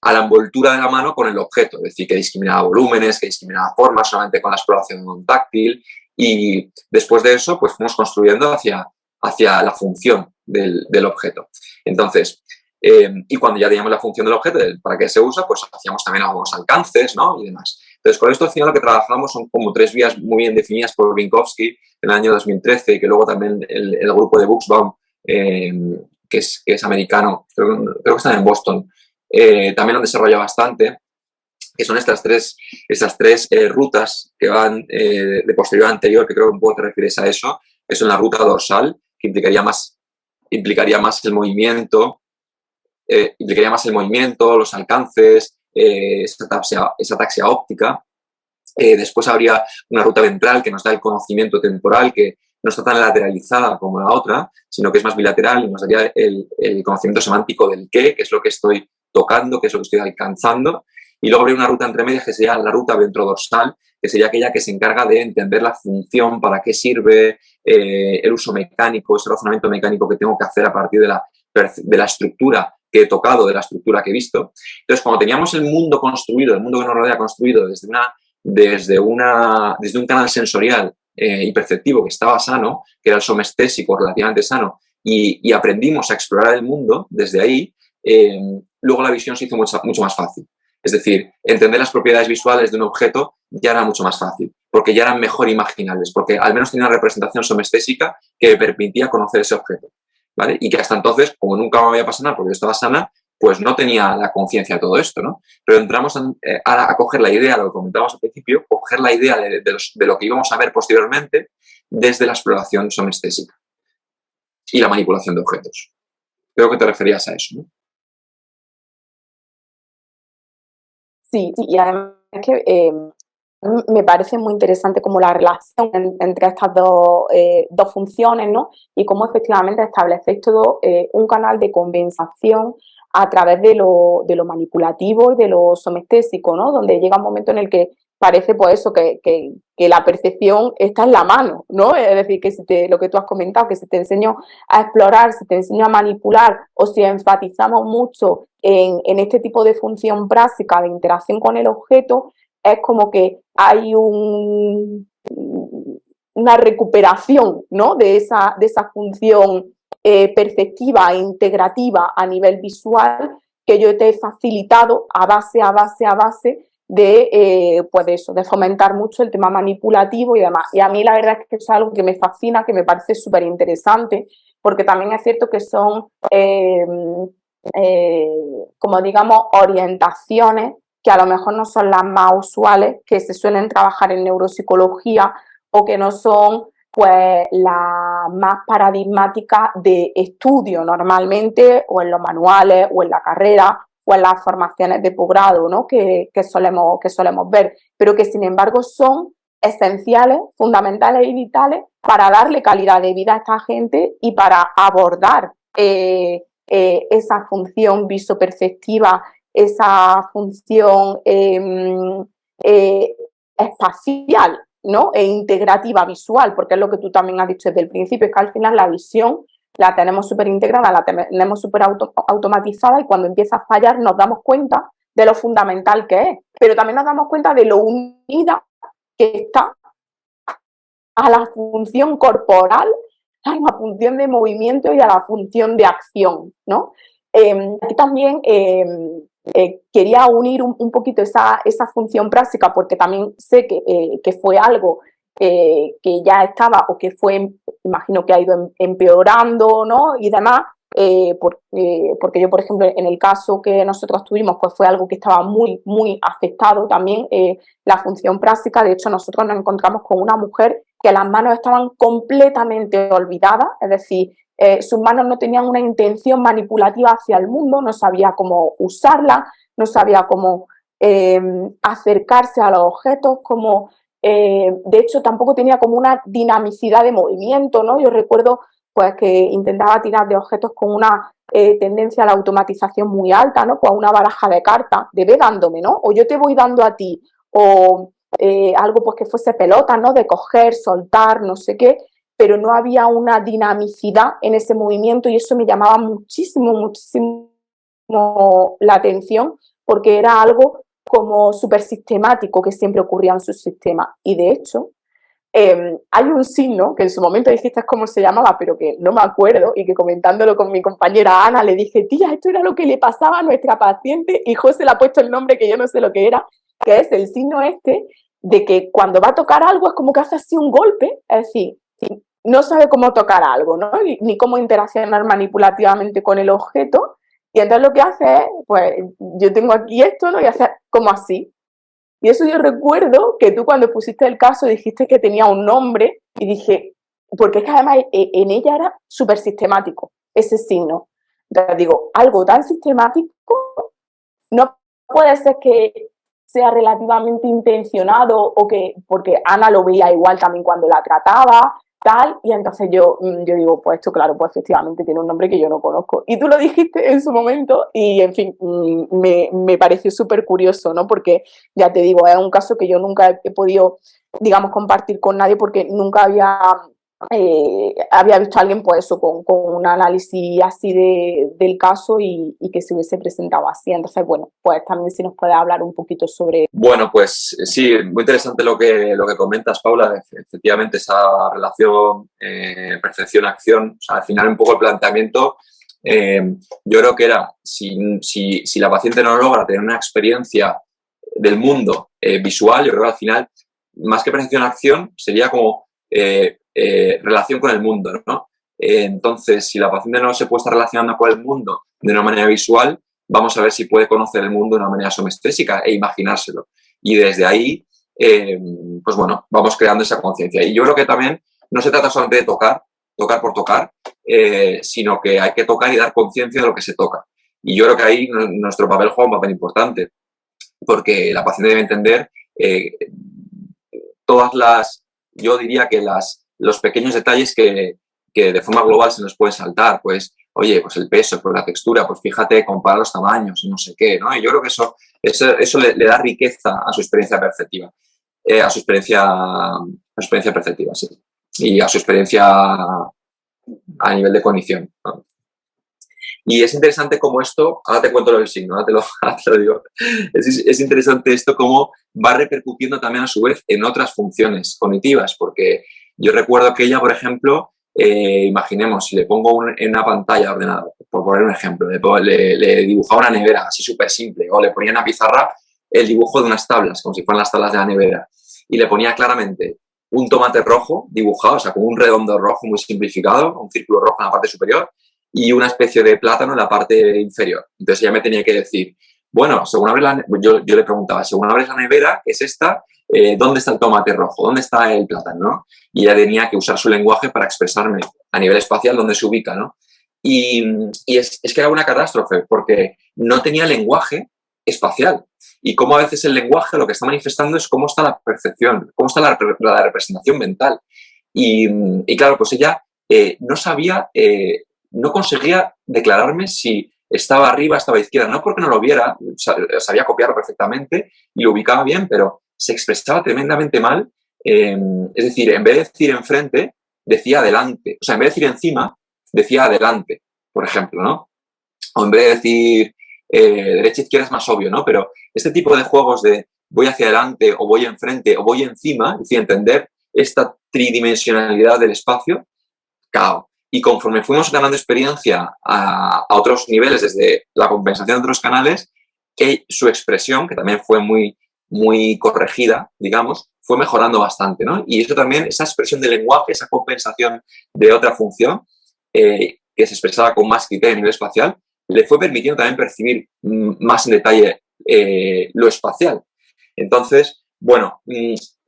envoltura de la mano con el objeto. Es decir, que discriminaba volúmenes, que discriminaba formas, solamente con la exploración táctil. Y después de eso, pues fuimos construyendo hacia la función del objeto. Entonces, y cuando ya teníamos la función del objeto, para qué se usa, pues hacíamos también algunos alcances, ¿no? Y demás. Entonces, con esto al final lo que trabajamos son como 3 vías muy bien definidas por Minkowski en el año 2013, que luego también el grupo de Buxbaum, que es americano, creo que están en Boston, también lo han desarrollado bastante, que son estas tres rutas que van de posterior a anterior, que creo que un poco te refieres a eso. Eso en la ruta dorsal, que implicaría más el movimiento, los alcances, esa ataxia óptica. Después habría una ruta ventral que nos da el conocimiento temporal, que no está tan lateralizada como la otra, sino que es más bilateral y nos daría el conocimiento semántico del qué, que es lo que estoy tocando, qué es lo que estoy alcanzando. Y luego habría una ruta entre medias que sería la ruta ventrodorsal, que sería aquella que se encarga de entender la función, para qué sirve, el uso mecánico, ese razonamiento mecánico que tengo que hacer a partir de la estructura que he tocado, de la estructura que he visto. Entonces, cuando teníamos el mundo construido, el mundo que nos rodea construido desde un canal sensorial y perceptivo que estaba sano, que era el somestésico relativamente sano, y aprendimos a explorar el mundo desde ahí, luego la visión se hizo mucho más fácil. Es decir, entender las propiedades visuales de un objeto ya era mucho más fácil, porque ya eran mejor imaginables, porque al menos tenía una representación somestésica que me permitía conocer ese objeto, ¿vale? Y que hasta entonces, como nunca me había pasado nada porque yo estaba sana, pues no tenía la conciencia de todo esto, ¿no? Pero entramos a coger la idea, lo que comentábamos al principio, coger la idea de lo que íbamos a ver posteriormente desde la exploración somestésica y la manipulación de objetos. Creo que te referías a eso, ¿no? Sí, y además es que me parece muy interesante como la relación entre estas dos funciones, ¿no? Y cómo efectivamente establecéis todo un canal de compensación a través de lo manipulativo y de lo somestésico, ¿no? Donde llega un momento en el que parece, pues eso, que la percepción está en la mano, ¿no? Es decir, que lo que tú has comentado, que si te enseño a explorar, si te enseño a manipular o si enfatizamos mucho en este tipo de función práctica de interacción con el objeto, es como que hay una recuperación, ¿no? de esa función perceptiva e integrativa a nivel visual que yo te he facilitado a base de, pues eso, de fomentar mucho el tema manipulativo y demás. Y a mí la verdad es que es algo que me fascina, que me parece súper interesante, porque también es cierto que son, como digamos, orientaciones que a lo mejor no son las más usuales, que se suelen trabajar en neuropsicología o que no son pues las más paradigmáticas de estudio normalmente, o en los manuales, o en la carrera, o en las formaciones de posgrado, ¿no? que solemos ver, pero que sin embargo son esenciales, fundamentales y vitales para darle calidad de vida a esta gente y para abordar esa función visoperceptiva, esa función espacial, ¿no? E integrativa visual, porque es lo que tú también has dicho desde el principio, es que al final la visión la tenemos súper integrada, la tenemos súper automatizada y cuando empieza a fallar nos damos cuenta de lo fundamental que es, pero también nos damos cuenta de lo unida que está a la función corporal, a la función de movimiento y a la función de acción, ¿no? Aquí también quería unir un poquito esa función práctica porque también sé que fue algo que ya estaba o que fue, imagino que ha ido empeorando, ¿no? Y demás, porque yo, por ejemplo, en el caso que nosotros tuvimos, pues fue algo que estaba muy, muy afectado también, la función práctica. De hecho, nosotros nos encontramos con una mujer que las manos estaban completamente olvidadas, es decir, sus manos no tenían una intención manipulativa hacia el mundo, no sabía cómo usarla, no sabía cómo acercarse a los objetos, de hecho tampoco tenía como una dinamicidad de movimiento, ¿no? Yo recuerdo pues que intentaba tirar de objetos con una tendencia a la automatización muy alta, ¿no? Pues una baraja de cartas, de ve dándome, ¿no? O yo te voy dando a ti, o algo pues que fuese pelota, ¿no? De coger, soltar, no sé qué, pero no había una dinamicidad en ese movimiento y eso me llamaba muchísimo, muchísimo la atención porque era algo como súper sistemático que siempre ocurría en su sistema. Y de hecho, hay un signo que en su momento dijiste cómo se llamaba, pero que no me acuerdo y que comentándolo con mi compañera Ana le dije, tía, esto era lo que le pasaba a nuestra paciente y José le ha puesto el nombre que yo no sé lo que era, que es el signo este de que cuando va a tocar algo es como que hace así un golpe, es decir, no sabe cómo tocar algo, ¿no? Ni cómo interaccionar manipulativamente con el objeto. Y entonces lo que hace es, pues yo tengo aquí esto, ¿no? Y hace como así. Y eso yo recuerdo que tú cuando pusiste el caso dijiste que tenía un nombre y dije, porque es que además en ella era súper sistemático ese signo. Entonces digo, algo tan sistemático no puede ser que sea relativamente intencionado o que, porque Ana lo veía igual también cuando la trataba, tal, y entonces yo digo, pues esto claro, pues efectivamente tiene un nombre que yo no conozco. Y tú lo dijiste en su momento y, en fin, me pareció súper curioso, ¿no? Porque, ya te digo, es un caso que yo nunca he podido, digamos, compartir con nadie porque nunca había visto a alguien pues eso, con un análisis así del caso y que se hubiese presentado así. Entonces, bueno, pues también si nos puede hablar un poquito sobre... Bueno, pues sí, muy interesante lo que comentas, Paula. Efectivamente, esa relación percepción-acción, o sea, al final un poco el planteamiento, yo creo que era, si la paciente no logra tener una experiencia del mundo visual, yo creo que al final, más que percepción-acción, sería como relación con el mundo, ¿no? Entonces, si la paciente no se puede estar relacionando con el mundo de una manera visual, vamos a ver si puede conocer el mundo de una manera somestésica e imaginárselo. Y desde ahí, pues bueno, vamos creando esa conciencia. Y yo creo que también no se trata solamente de tocar por tocar, sino que hay que tocar y dar conciencia de lo que se toca. Y yo creo que ahí nuestro papel juega un papel importante, porque la paciente debe entender yo diría que los pequeños detalles que de forma global se nos pueden saltar, pues, oye, pues el peso, pues la textura, pues fíjate, compara los tamaños y no sé qué, ¿no? Y yo creo que eso le da riqueza a su experiencia perceptiva, a su experiencia perceptiva, sí, y a su experiencia a nivel de cognición, ¿no? Y es interesante cómo esto, ahora te cuento lo del signo, ahora te lo digo, es interesante esto cómo va repercutiendo también a su vez en otras funciones cognitivas, porque yo recuerdo que ella, por ejemplo, imaginemos, si le pongo en una pantalla de ordenador, por poner un ejemplo, le dibujaba una nevera así súper simple, o le ponía en la pizarra el dibujo de unas tablas, como si fueran las tablas de la nevera, y le ponía claramente un tomate rojo dibujado, o sea, con un redondo rojo muy simplificado, un círculo rojo en la parte superior, y una especie de plátano en la parte inferior. Entonces ella me tenía que decir, bueno, yo le preguntaba, según abres la nevera, que es esta, ¿dónde está el tomate rojo? ¿Dónde está el plátano? ¿No? Y ella tenía que usar su lenguaje para expresarme a nivel espacial dónde se ubica, ¿no? Y es que era una catástrofe, porque no tenía lenguaje espacial. Y cómo a veces el lenguaje lo que está manifestando es cómo está la percepción, cómo está la representación mental. Y claro, pues ella no sabía... no conseguía declararme si estaba arriba, estaba a izquierda, no porque no lo viera, sabía copiarlo perfectamente y lo ubicaba bien, pero se expresaba tremendamente mal. Es decir, en vez de decir enfrente, decía adelante. O sea, en vez de decir encima, decía adelante, por ejemplo, ¿no? O en vez de decir derecha, izquierda es más obvio, ¿no? Pero este tipo de juegos de voy hacia adelante o voy enfrente o voy encima, es decir, entender esta tridimensionalidad del espacio, cao. Y conforme fuimos ganando experiencia a otros niveles, desde la compensación de otros canales, su expresión, que también fue muy, muy corregida, digamos, fue mejorando bastante, ¿no? Y eso también, esa expresión del lenguaje, esa compensación de otra función, que se expresaba con más criterio a nivel espacial, le fue permitiendo también percibir más en detalle lo espacial. Entonces, bueno,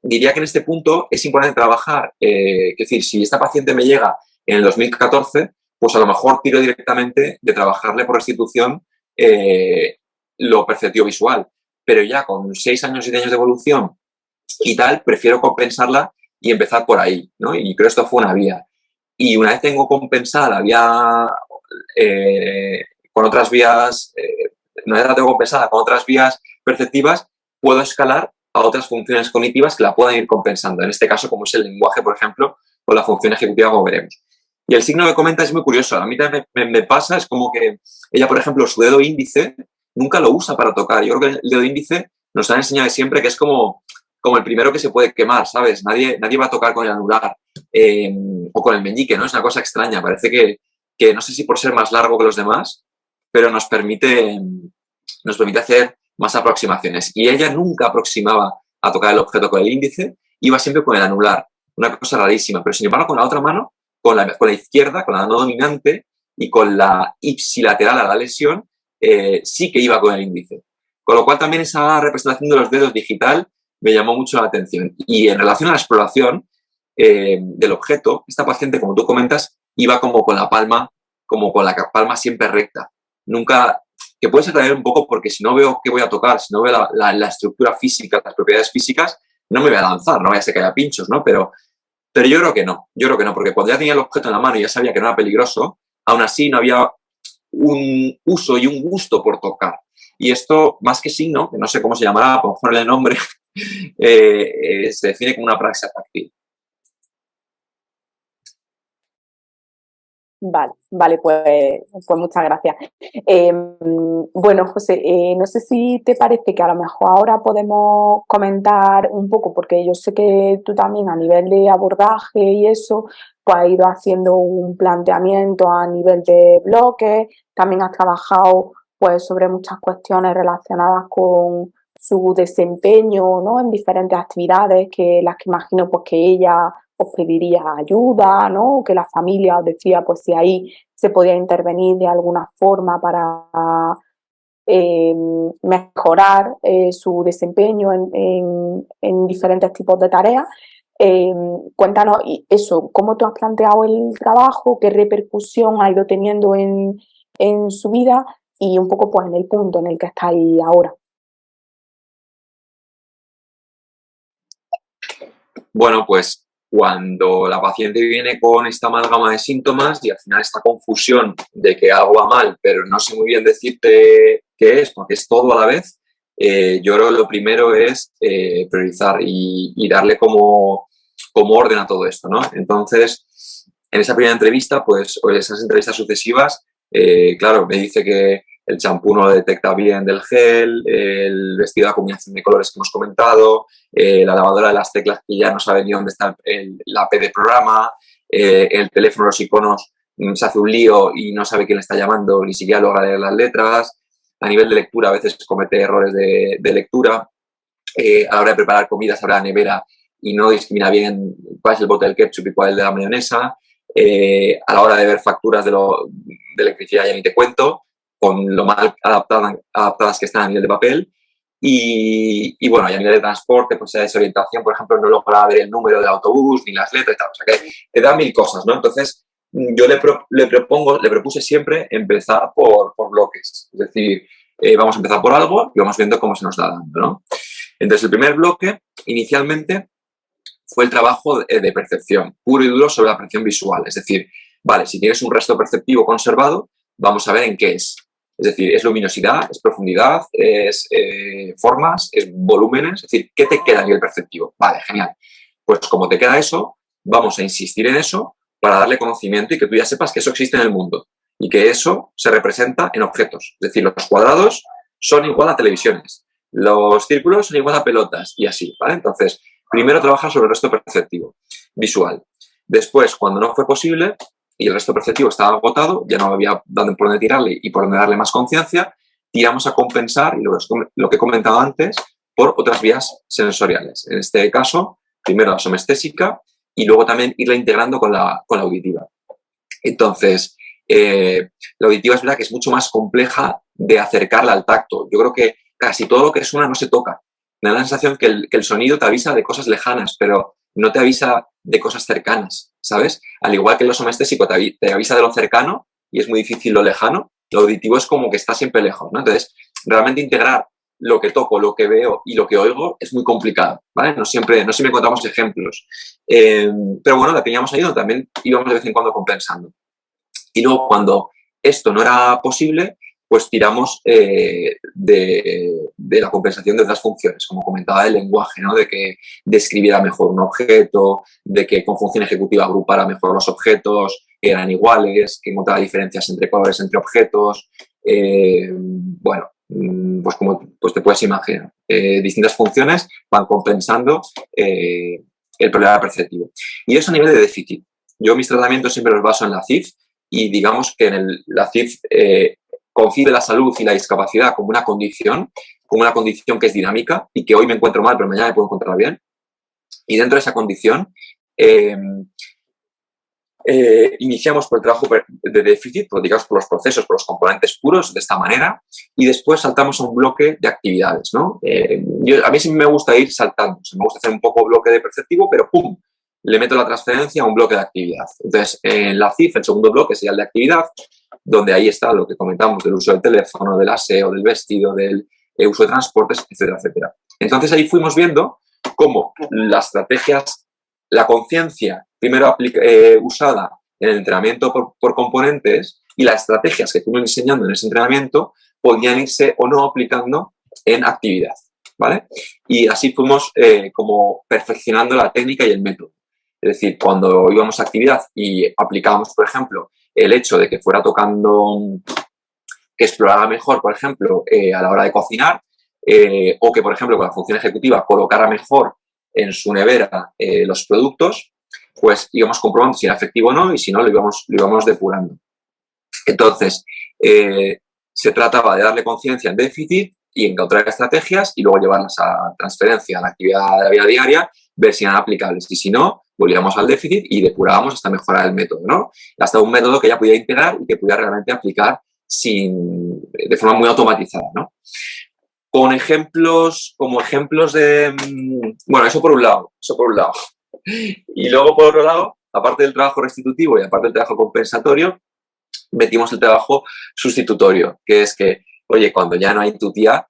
diría que en este punto es importante trabajar, es decir, si esta paciente me llega en el 2014, pues a lo mejor tiro directamente de trabajarle por restitución lo perceptivo visual, pero ya con 6 años, 7 años de evolución y tal, prefiero compensarla y empezar por ahí, ¿no? Y creo que esto fue una vía. Y una vez tengo compensada la vía con otras vías, una vez la tengo compensada con otras vías perceptivas, puedo escalar a otras funciones cognitivas que la puedan ir compensando. En este caso, como es el lenguaje, por ejemplo, o la función ejecutiva, como veremos. Y el signo que comenta es muy curioso. A mí también me pasa, es como que ella, por ejemplo, su dedo índice nunca lo usa para tocar. Yo creo que el dedo índice nos han enseñado siempre que es como el primero que se puede quemar, ¿sabes? Nadie va a tocar con el anular o con el meñique, ¿no? Es una cosa extraña. Parece que no sé si por ser más largo que los demás, pero nos permite hacer más aproximaciones. Y ella nunca aproximaba a tocar el objeto con el índice, iba siempre con el anular. Una cosa rarísima. Pero sin embargo, con la otra mano, con la izquierda, con la no dominante y con la ipsilateral a la lesión, sí que iba con el índice. Con lo cual también esa representación de los dedos digital me llamó mucho la atención. Y en relación a la exploración del objeto, esta paciente, como tú comentas, iba como con la palma siempre recta. Nunca, que puede ser también un poco porque si no veo qué voy a tocar, si no veo la estructura física, las propiedades físicas, no me voy a lanzar, no vaya a ser que haya pinchos, ¿no? Pero yo creo que no, porque cuando ya tenía el objeto en la mano y ya sabía que no era peligroso, aún así no había un uso y un gusto por tocar. Y esto, más que signo, que no sé cómo se llamará, por ponerle el nombre, se define como una praxis táctil. Vale, pues muchas gracias. Bueno, José, no sé si te parece que a lo mejor ahora podemos comentar un poco, porque yo sé que tú también a nivel de abordaje y eso, pues has ido haciendo un planteamiento a nivel de bloques, también has trabajado pues sobre muchas cuestiones relacionadas con su desempeño, ¿no? En diferentes actividades, que las que imagino pues que ella os pediría ayuda, ¿no? O que la familia os decía pues si ahí se podía intervenir de alguna forma para mejorar su desempeño en diferentes tipos de tareas. Cuéntanos eso, cómo tú has planteado el trabajo, qué repercusión ha ido teniendo en su vida y un poco pues en el punto en el que estáis ahora. Bueno, pues cuando la paciente viene con esta amalgama de síntomas y al final esta confusión de que algo va mal, pero no sé muy bien decirte qué es, porque es todo a la vez, yo creo que lo primero es priorizar y darle como orden a todo esto, ¿no? Entonces, en esa primera entrevista, pues, o en esas entrevistas sucesivas, claro, me dice que el champú no lo detecta bien del gel, el vestido de combinación de colores que hemos comentado, la lavadora de las teclas que ya no sabe ni dónde está la P de programa, el teléfono, los iconos, se hace un lío y no sabe quién le está llamando, ni siquiera logra leer las letras. A nivel de lectura, a veces comete errores de lectura. A la hora de preparar comidas, abre la nevera y no discrimina bien cuál es el bote del ketchup y cuál es el de la mayonesa. A la hora de ver facturas de electricidad, ya ni te cuento, con lo mal adaptadas que están a nivel de papel. Y bueno, y a nivel de transporte, pues esa desorientación, por ejemplo, no logra ver el número del autobús ni las letras y tal. O sea que te dan mil cosas, ¿no? Entonces, yo le propuse siempre empezar por bloques. Es decir, vamos a empezar por algo y vamos viendo cómo se nos da dando, ¿no? Entonces, el primer bloque, inicialmente, fue el trabajo de percepción, puro y duro sobre la percepción visual. Es decir, vale, si tienes un resto perceptivo conservado, vamos a ver en qué es. Es decir, es luminosidad, es profundidad, es formas, es volúmenes. Es decir, ¿qué te queda a nivel perceptivo? Vale, genial. Pues como te queda eso, vamos a insistir en eso para darle conocimiento y que tú ya sepas que eso existe en el mundo y que eso se representa en objetos. Es decir, los cuadrados son igual a televisiones, los círculos son igual a pelotas y así, ¿vale? Entonces, primero trabajar sobre el resto perceptivo, visual. Después, cuando no fue posible y el resto perceptivo estaba agotado, ya no había por dónde tirarle y por dónde darle más conciencia, tiramos a compensar, y lo que he comentado antes, por otras vías sensoriales. En este caso, primero la somestésica y luego también irla integrando con la auditiva. Entonces, la auditiva es verdad que es mucho más compleja de acercarla al tacto. Yo creo que casi todo lo que suena no se toca. Me da la sensación que el sonido te avisa de cosas lejanas, pero no te avisa de cosas cercanas, ¿sabes? Al igual que lo somestésico te avisa de lo cercano y es muy difícil lo lejano, lo auditivo es como que está siempre lejos, ¿no? Entonces, realmente integrar lo que toco, lo que veo y lo que oigo es muy complicado, ¿vale? No siempre encontramos ejemplos. Pero bueno, la teníamos ahí donde también íbamos de vez en cuando compensando. Y luego, cuando esto no era posible, pues tiramos de la compensación de otras funciones, como comentaba el lenguaje, ¿no? De que describiera mejor un objeto, de que con función ejecutiva agrupara mejor los objetos, que eran iguales, que encontraba diferencias entre colores, entre objetos. Bueno, pues como pues te puedes imaginar, distintas funciones van compensando el problema perceptivo. Y eso a nivel de déficit. Yo mis tratamientos siempre los baso en la CIF y digamos que la CIF concibe la salud y la discapacidad como una condición que es dinámica y que hoy me encuentro mal, pero mañana me puedo encontrar bien. Y dentro de esa condición, iniciamos por el trabajo de déficit, digamos por los procesos, por los componentes puros, de esta manera, y después saltamos a un bloque de actividades, ¿no? A mí sí me gusta ir saltando, me gusta hacer un poco bloque de perceptivo, pero ¡pum!, le meto la transferencia a un bloque de actividad. Entonces, en la CIF, el segundo bloque sería el de actividad, donde ahí está lo que comentamos del uso del teléfono, del aseo, del vestido, del uso de transportes, etcétera, etcétera. Entonces, ahí fuimos viendo cómo las estrategias, la conciencia, primero usada en el entrenamiento por componentes y las estrategias que fuimos enseñando en ese entrenamiento podían irse o no aplicando en actividad, ¿vale? Y así fuimos como perfeccionando la técnica y el método. Es decir, cuando íbamos a actividad y aplicábamos, por ejemplo, el hecho de que fuera tocando, que explorara mejor, por ejemplo, a la hora de cocinar, o que, por ejemplo, con la función ejecutiva colocara mejor en su nevera los productos, pues íbamos comprobando si era efectivo o no y si no lo íbamos depurando. Entonces, se trataba de darle conciencia en déficit y encontrar estrategias y luego llevarlas a transferencia a la actividad de la vida diaria, ver si eran aplicables y si no, volvíamos al déficit y depurábamos hasta mejorar el método, ¿no? Hasta un método que ya pudiera integrar y que pudiera realmente aplicar de forma muy automatizada, ¿no? Con ejemplos, como ejemplos de... Bueno, eso por un lado. Y luego, por otro lado, aparte del trabajo restitutivo y aparte del trabajo compensatorio, metimos el trabajo sustitutorio, que es que, oye, cuando ya no hay tu tía,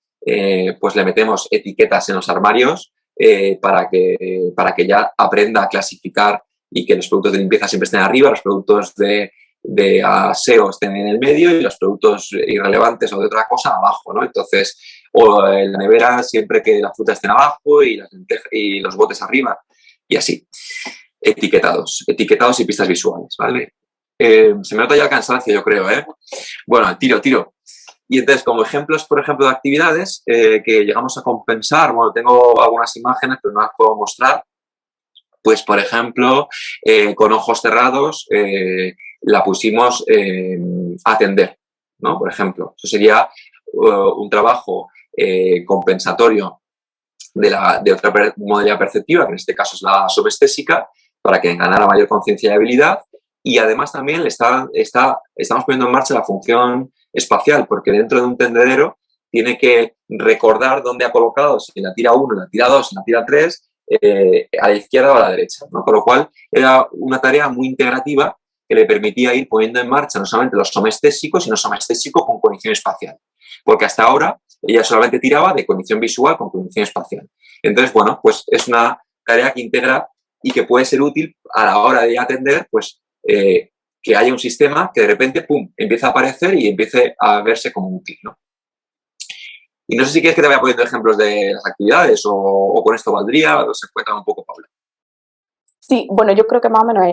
pues le metemos etiquetas en los armarios para que ya aprenda a clasificar y que los productos de limpieza siempre estén arriba, los productos de aseo estén en el medio y los productos irrelevantes o de otra cosa abajo, ¿no? Entonces, o en la nevera siempre que las frutas estén abajo y los botes arriba y así. Etiquetados y pistas visuales, ¿vale? Se me nota ya el cansancio, yo creo, ¿eh? Bueno, tiro. Y entonces, como ejemplos, por ejemplo, de actividades que llegamos a compensar, bueno, tengo algunas imágenes, pero no las puedo mostrar. Pues, por ejemplo, con ojos cerrados la pusimos a atender, ¿no? Por ejemplo, eso sería un trabajo compensatorio de otra modalidad perceptiva, que en este caso es la somestésica, para que ganara mayor conciencia y habilidad. Y además también estamos poniendo en marcha la función espacial, porque dentro de un tendedero tiene que recordar dónde ha colocado, si la tira 1, la tira 2, la tira 3, a la izquierda o a la derecha, ¿no? Con lo cual era una tarea muy integrativa que le permitía ir poniendo en marcha no solamente los somestésicos, sino somestésico con cognición espacial. Porque hasta ahora ella solamente tiraba de cognición visual con cognición espacial. Entonces, bueno, pues es una tarea que integra y que puede ser útil a la hora de atender, pues, que haya un sistema que de repente, pum, empieza a aparecer y empiece a verse como útil, ¿no? Y no sé si quieres que te vaya poniendo ejemplos de las actividades o con esto valdría, o se cuenta un poco, Paula. Sí, bueno, yo creo que más o menos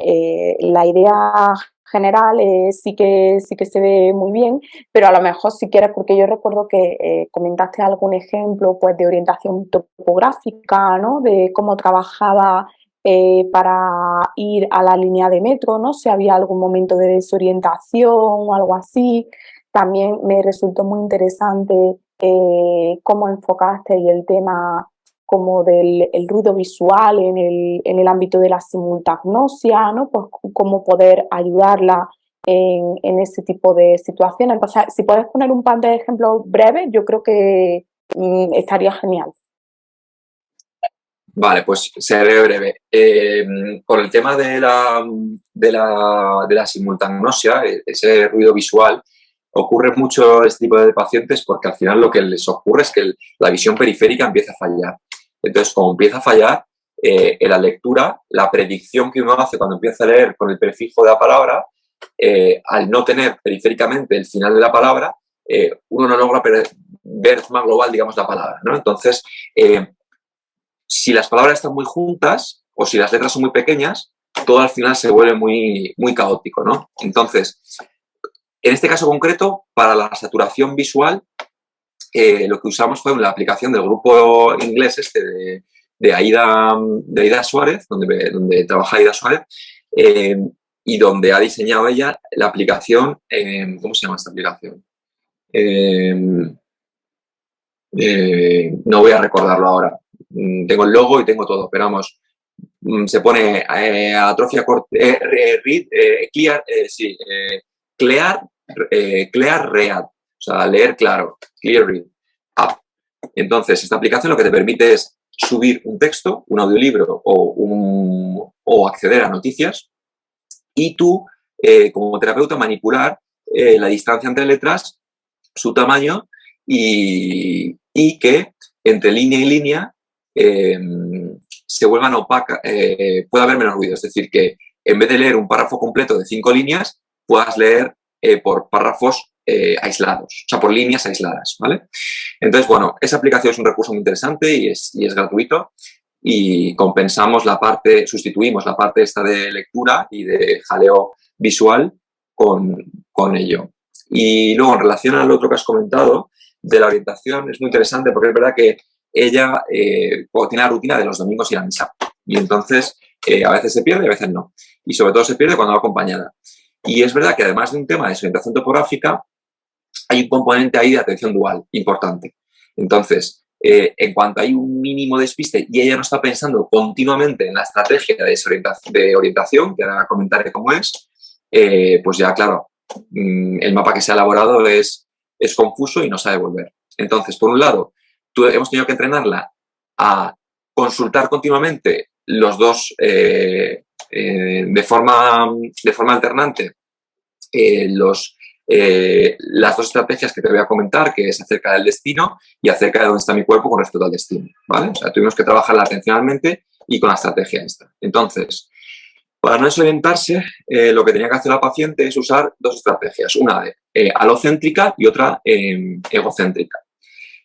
la idea general sí que se ve muy bien, pero a lo mejor si quieres, porque yo recuerdo que comentaste algún ejemplo pues de orientación topográfica, ¿no? De cómo trabajaba para ir a la línea de metro, ¿no? Si había algún momento de desorientación o algo así. También me resultó muy interesante cómo enfocaste y el tema como del el ruido visual en el ámbito de la simultagnosia, ¿no? Pues cómo poder ayudarla en ese tipo de situaciones. O sea, si puedes poner un par de ejemplos breves, yo creo que estaría genial. Vale, pues seré breve. Con el tema de la simultagnosia, ese ruido visual, ocurre mucho este tipo de pacientes porque al final lo que les ocurre es que la visión periférica empieza a fallar. Entonces, como empieza a fallar, en la lectura, la predicción que uno hace cuando empieza a leer con el prefijo de la palabra, al no tener periféricamente el final de la palabra, uno no logra ver más global, digamos, la palabra, ¿no? Entonces, si las palabras están muy juntas o si las letras son muy pequeñas, todo al final se vuelve muy, muy caótico, ¿no? Entonces, en este caso concreto, para la saturación visual, lo que usamos fue la aplicación del grupo inglés de Aida Suárez, donde trabaja Aida Suárez, y donde ha diseñado ella la aplicación, ¿cómo se llama esta aplicación? No voy a recordarlo ahora. Tengo el logo y tengo todo, pero vamos, se pone atrofia clear, sí, clear read, o sea, leer claro, clear read, app. Entonces, esta aplicación lo que te permite es subir un texto, un audiolibro o acceder a noticias y tú, como terapeuta, manipular la distancia entre letras, su tamaño y que entre línea y línea se vuelvan opacas, pueda haber menos ruido. Es decir, que en vez de leer un párrafo completo de 5 líneas, puedas leer por párrafos aislados, o sea, por líneas aisladas, ¿vale? Entonces, bueno, esa aplicación es un recurso muy interesante y es gratuito y compensamos sustituimos la parte esta de lectura y de jaleo visual con ello. Y luego, en relación al otro que has comentado, de la orientación, es muy interesante porque es verdad que ella tiene la rutina de los domingos ir a misa. Y entonces, a veces se pierde y a veces no. Y sobre todo se pierde cuando va acompañada. Y es verdad que además de un tema de desorientación topográfica, hay un componente ahí de atención dual importante. Entonces, en cuanto hay un mínimo despiste y ella no está pensando continuamente en la estrategia de orientación, que ahora comentaré cómo es, pues ya, claro, el mapa que se ha elaborado es confuso y no sabe volver. Entonces, por un lado, hemos tenido que entrenarla a consultar continuamente los dos de forma alternante las dos estrategias que te voy a comentar, que es acerca del destino y acerca de dónde está mi cuerpo con respecto al destino, ¿vale? O sea, tuvimos que trabajarla atencionalmente y con la estrategia esta. Entonces, para no desorientarse, lo que tenía que hacer la paciente es usar dos estrategias, una alocéntrica y otra egocéntrica.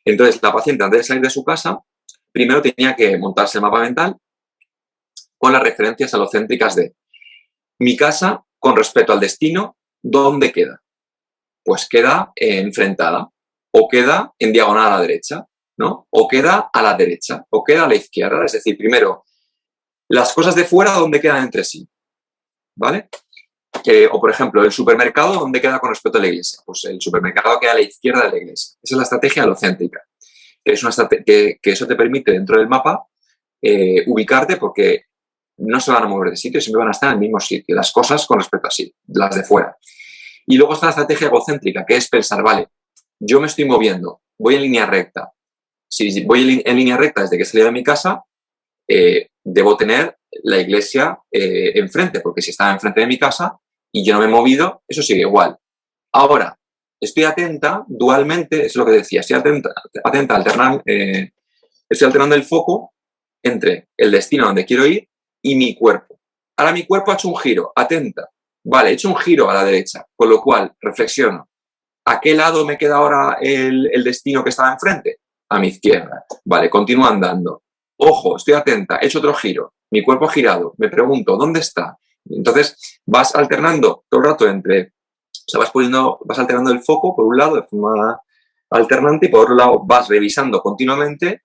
Entonces, la paciente, antes de salir de su casa, primero tenía que montarse el mapa mental con las referencias alocéntricas de mi casa con respecto al destino, ¿dónde queda? Pues queda enfrentada, o queda en diagonal a la derecha, ¿no? O queda a la derecha, o queda a la izquierda. Es decir, primero, las cosas de fuera, ¿dónde quedan entre sí? ¿Vale? O, por ejemplo, el supermercado, ¿dónde queda con respecto a la iglesia? Pues el supermercado queda a la izquierda de la iglesia. Esa es la estrategia alocéntrica. Es una que eso te permite, dentro del mapa, ubicarte porque no se van a mover de sitio, siempre van a estar en el mismo sitio. Las cosas con respecto a sí, las de fuera. Y luego está la estrategia egocéntrica, que es pensar, vale, yo me estoy moviendo, voy en línea recta. Si voy en línea recta desde que he salido de mi casa, debo tener la iglesia enfrente, porque si está enfrente de mi casa y yo no me he movido, eso sigue igual. Ahora, estoy atenta, dualmente, es lo que decía, estoy atenta a alternar, estoy alternando el foco entre el destino donde quiero ir y mi cuerpo. Ahora mi cuerpo ha hecho un giro, atenta. Vale, he hecho un giro a la derecha, con lo cual reflexiono. ¿A qué lado me queda ahora el destino que estaba enfrente? A mi izquierda. Vale, continúo andando. Ojo, estoy atenta, he hecho otro giro. mi cuerpo ha girado, me pregunto, ¿dónde está? Entonces vas alternando todo el rato o sea, vas alternando el foco por un lado de forma alternante y por otro lado vas revisando continuamente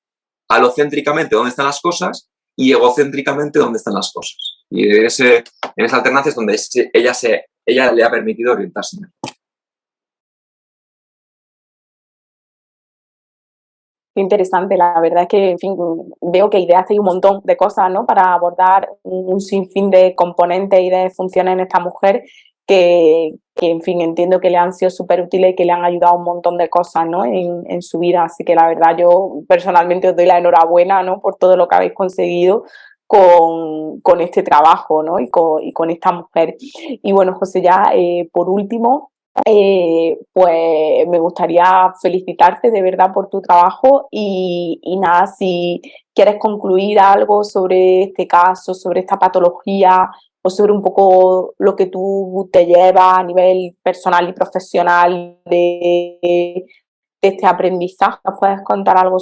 alocéntricamente dónde están las cosas y egocéntricamente dónde están las cosas. Y en esa alternancia es donde ella le ha permitido orientarse. Qué interesante, la verdad es que, en fin, veo que ideaste un montón de cosas, ¿no? Para abordar un sinfín de componentes y de funciones en esta mujer en fin, entiendo que le han sido súper útiles y que le han ayudado un montón de cosas, ¿no? En su vida. Así que la verdad yo personalmente os doy la enhorabuena, ¿no? Por todo lo que habéis conseguido con este trabajo, ¿no? Y con esta mujer. Y bueno, José, ya por último, pues me gustaría felicitarte de verdad por tu trabajo y nada, si quieres concluir algo sobre este caso, sobre esta patología o sobre un poco lo que tú te llevas a nivel personal y profesional de este aprendizaje, ¿nos puedes contar algo?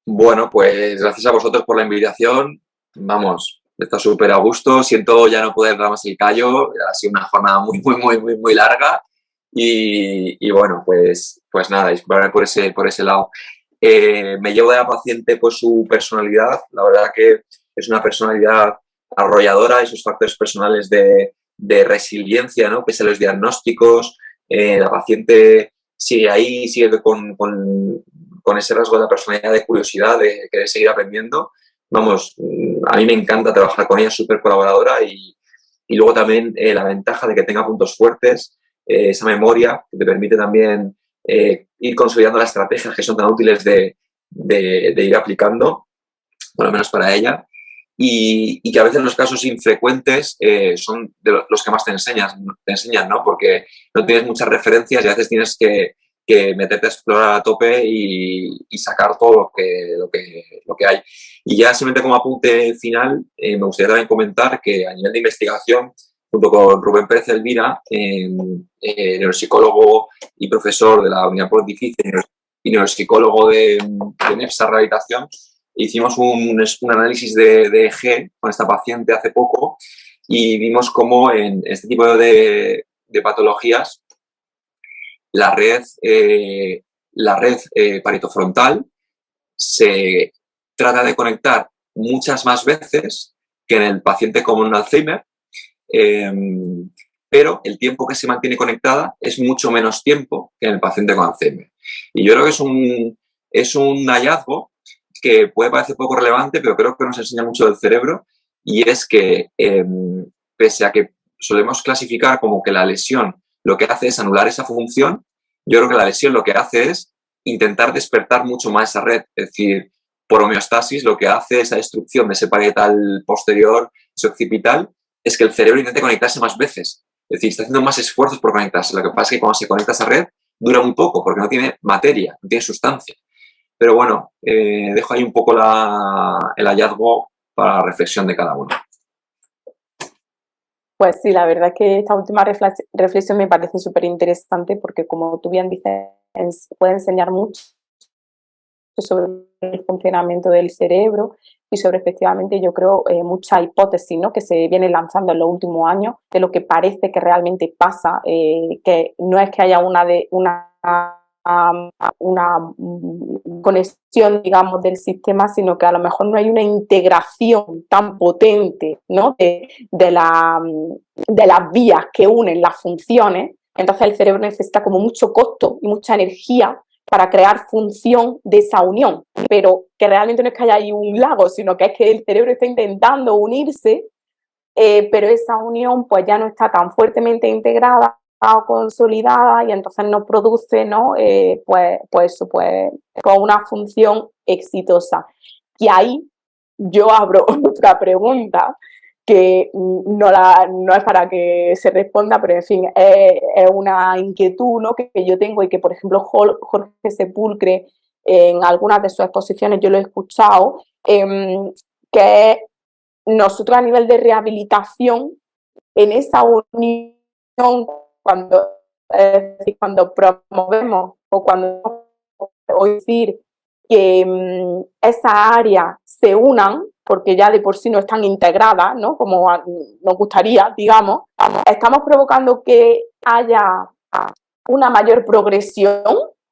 Bueno, pues gracias a vosotros por la invitación. Vamos, está súper a gusto. Siento ya no poder dar más el callo. Ha sido una jornada muy larga. Y bueno, pues nada, disculparme por ese lado. Me llevo de la paciente pues su personalidad. La verdad que es una personalidad arrolladora y sus factores personales de resiliencia, ¿no? Pese a los diagnósticos. La paciente sigue ahí, sigue con ese rasgo de la personalidad de curiosidad, de querer seguir aprendiendo. Vamos, a mí me encanta trabajar con ella, es súper colaboradora y luego también la ventaja de que tenga puntos fuertes, esa memoria que te permite también ir consolidando las estrategias que son tan útiles de ir aplicando, por lo menos para ella. Y que a veces los casos infrecuentes son de los que más te enseñan, ¿no? Porque no tienes muchas referencias y a veces tienes que meterte a explorar a tope y sacar todo lo que hay. Y ya simplemente como apunte final, me gustaría también comentar que a nivel de investigación, junto con Rubén Pérez Elvira, neuropsicólogo y profesor de la Unidad Pontificia y neuropsicólogo de NEPSA Rehabilitación, hicimos un análisis de EEG con esta paciente hace poco y vimos cómo en este tipo de patologías la red paritofrontal se trata de conectar muchas más veces que en el paciente con un Alzheimer, eh, pero el tiempo que se mantiene conectada es mucho menos tiempo que en el paciente con Alzheimer. Y yo creo que es un hallazgo que puede parecer poco relevante, pero creo que nos enseña mucho del cerebro, y es que pese a que solemos clasificar como que la lesión lo que hace es anular esa función, yo creo que la lesión lo que hace es intentar despertar mucho más esa red, es decir, por homeostasis lo que hace esa destrucción de ese parietal posterior, ese occipital, es que el cerebro intente conectarse más veces, es decir, está haciendo más esfuerzos por conectarse. Lo que pasa es que cuando se conecta a esa red dura muy poco porque no tiene materia, no tiene sustancia. Pero bueno, dejo ahí un poco el hallazgo para la reflexión de cada uno. Pues sí, la verdad es que esta última reflexión me parece súper interesante porque, como tú bien dices, puede enseñar mucho sobre el funcionamiento del cerebro y sobre, efectivamente, yo creo, muchas hipótesis, ¿no? Que se vienen lanzando en los últimos años de lo que parece que realmente pasa, que no es que haya una conexión, digamos, del sistema, sino que a lo mejor no hay una integración tan potente, ¿no? de las vías que unen las funciones. Entonces el cerebro necesita como mucho costo y mucha energía para crear función de esa unión, pero que realmente no es que haya ahí un lago, sino que es que el cerebro está intentando unirse, pero esa unión pues ya no está tan fuertemente integrada o consolidada y entonces no produce, ¿no? Pues una función exitosa. Y ahí yo abro otra pregunta que no es para que se responda, pero en fin, es una inquietud, ¿no? que yo tengo y que, por ejemplo, Jorge Sepulcre, en algunas de sus exposiciones yo lo he escuchado, que nosotros a nivel de rehabilitación, en esa unión, cuando promovemos o cuando, o decir, que esas áreas se unan, porque ya de por sí no están integradas, ¿no? Como nos gustaría, digamos, estamos provocando que haya una mayor progresión,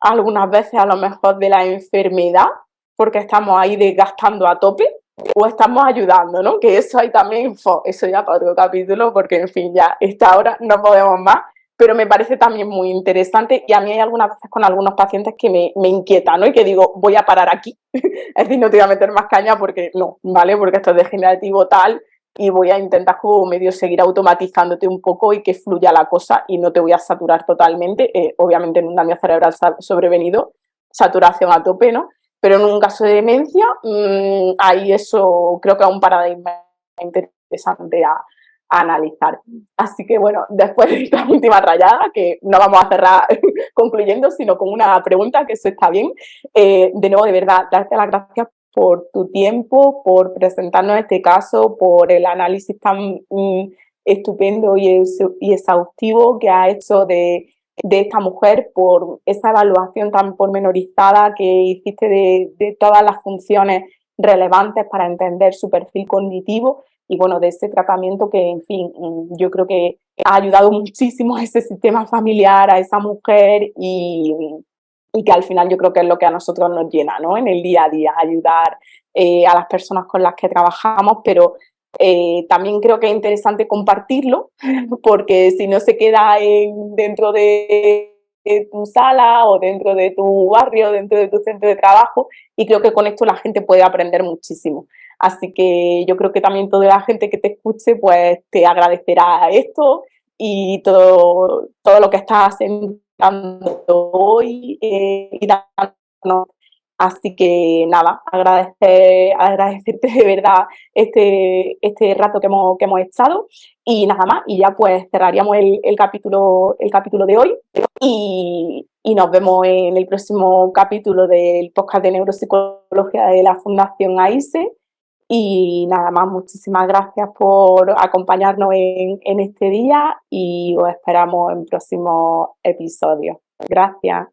algunas veces a lo mejor de la enfermedad, porque estamos ahí desgastando a tope, o estamos ayudando, ¿no? Que eso hay también, eso ya para otro capítulo, porque en fin, ya esta hora no podemos más, pero me parece también muy interesante y a mí hay algunas veces con algunos pacientes que me inquietan, ¿no? Y que digo, voy a parar aquí, es decir, no te voy a meter más caña porque no, ¿vale? Porque esto es degenerativo tal y voy a intentar como medio seguir automatizándote un poco y que fluya la cosa y no te voy a saturar totalmente, obviamente en un daño cerebral sobrevenido, saturación a tope, ¿no? Pero en un caso de demencia, ahí eso creo que es un paradigma interesante a analizar. Así que bueno, después de esta última rayada, que no vamos a cerrar concluyendo, sino con una pregunta, que eso está bien, de nuevo, de verdad, darte las gracias por tu tiempo, por presentarnos este caso, por el análisis tan estupendo y exhaustivo que ha hecho de esta mujer, por esa evaluación tan pormenorizada que hiciste de todas las funciones relevantes para entender su perfil cognitivo y bueno, de ese tratamiento que, en fin, yo creo que ha ayudado muchísimo a ese sistema familiar, a esa mujer y que al final yo creo que es lo que a nosotros nos llena, ¿no? En el día a día, ayudar a las personas con las que trabajamos, pero también creo que es interesante compartirlo, porque si no se queda dentro de tu sala o dentro de tu barrio, dentro de tu centro de trabajo, y creo que con esto la gente puede aprender muchísimo. Así que yo creo que también toda la gente que te escuche pues te agradecerá esto y todo lo que estás dando hoy y dando. Así que nada, agradecerte de verdad este rato que hemos estado y nada más. Y ya pues cerraríamos el capítulo de hoy y nos vemos en el próximo capítulo del podcast de neuropsicología de la Fundación AISE. Y nada más, muchísimas gracias por acompañarnos en este día y os esperamos en próximos episodios. Gracias.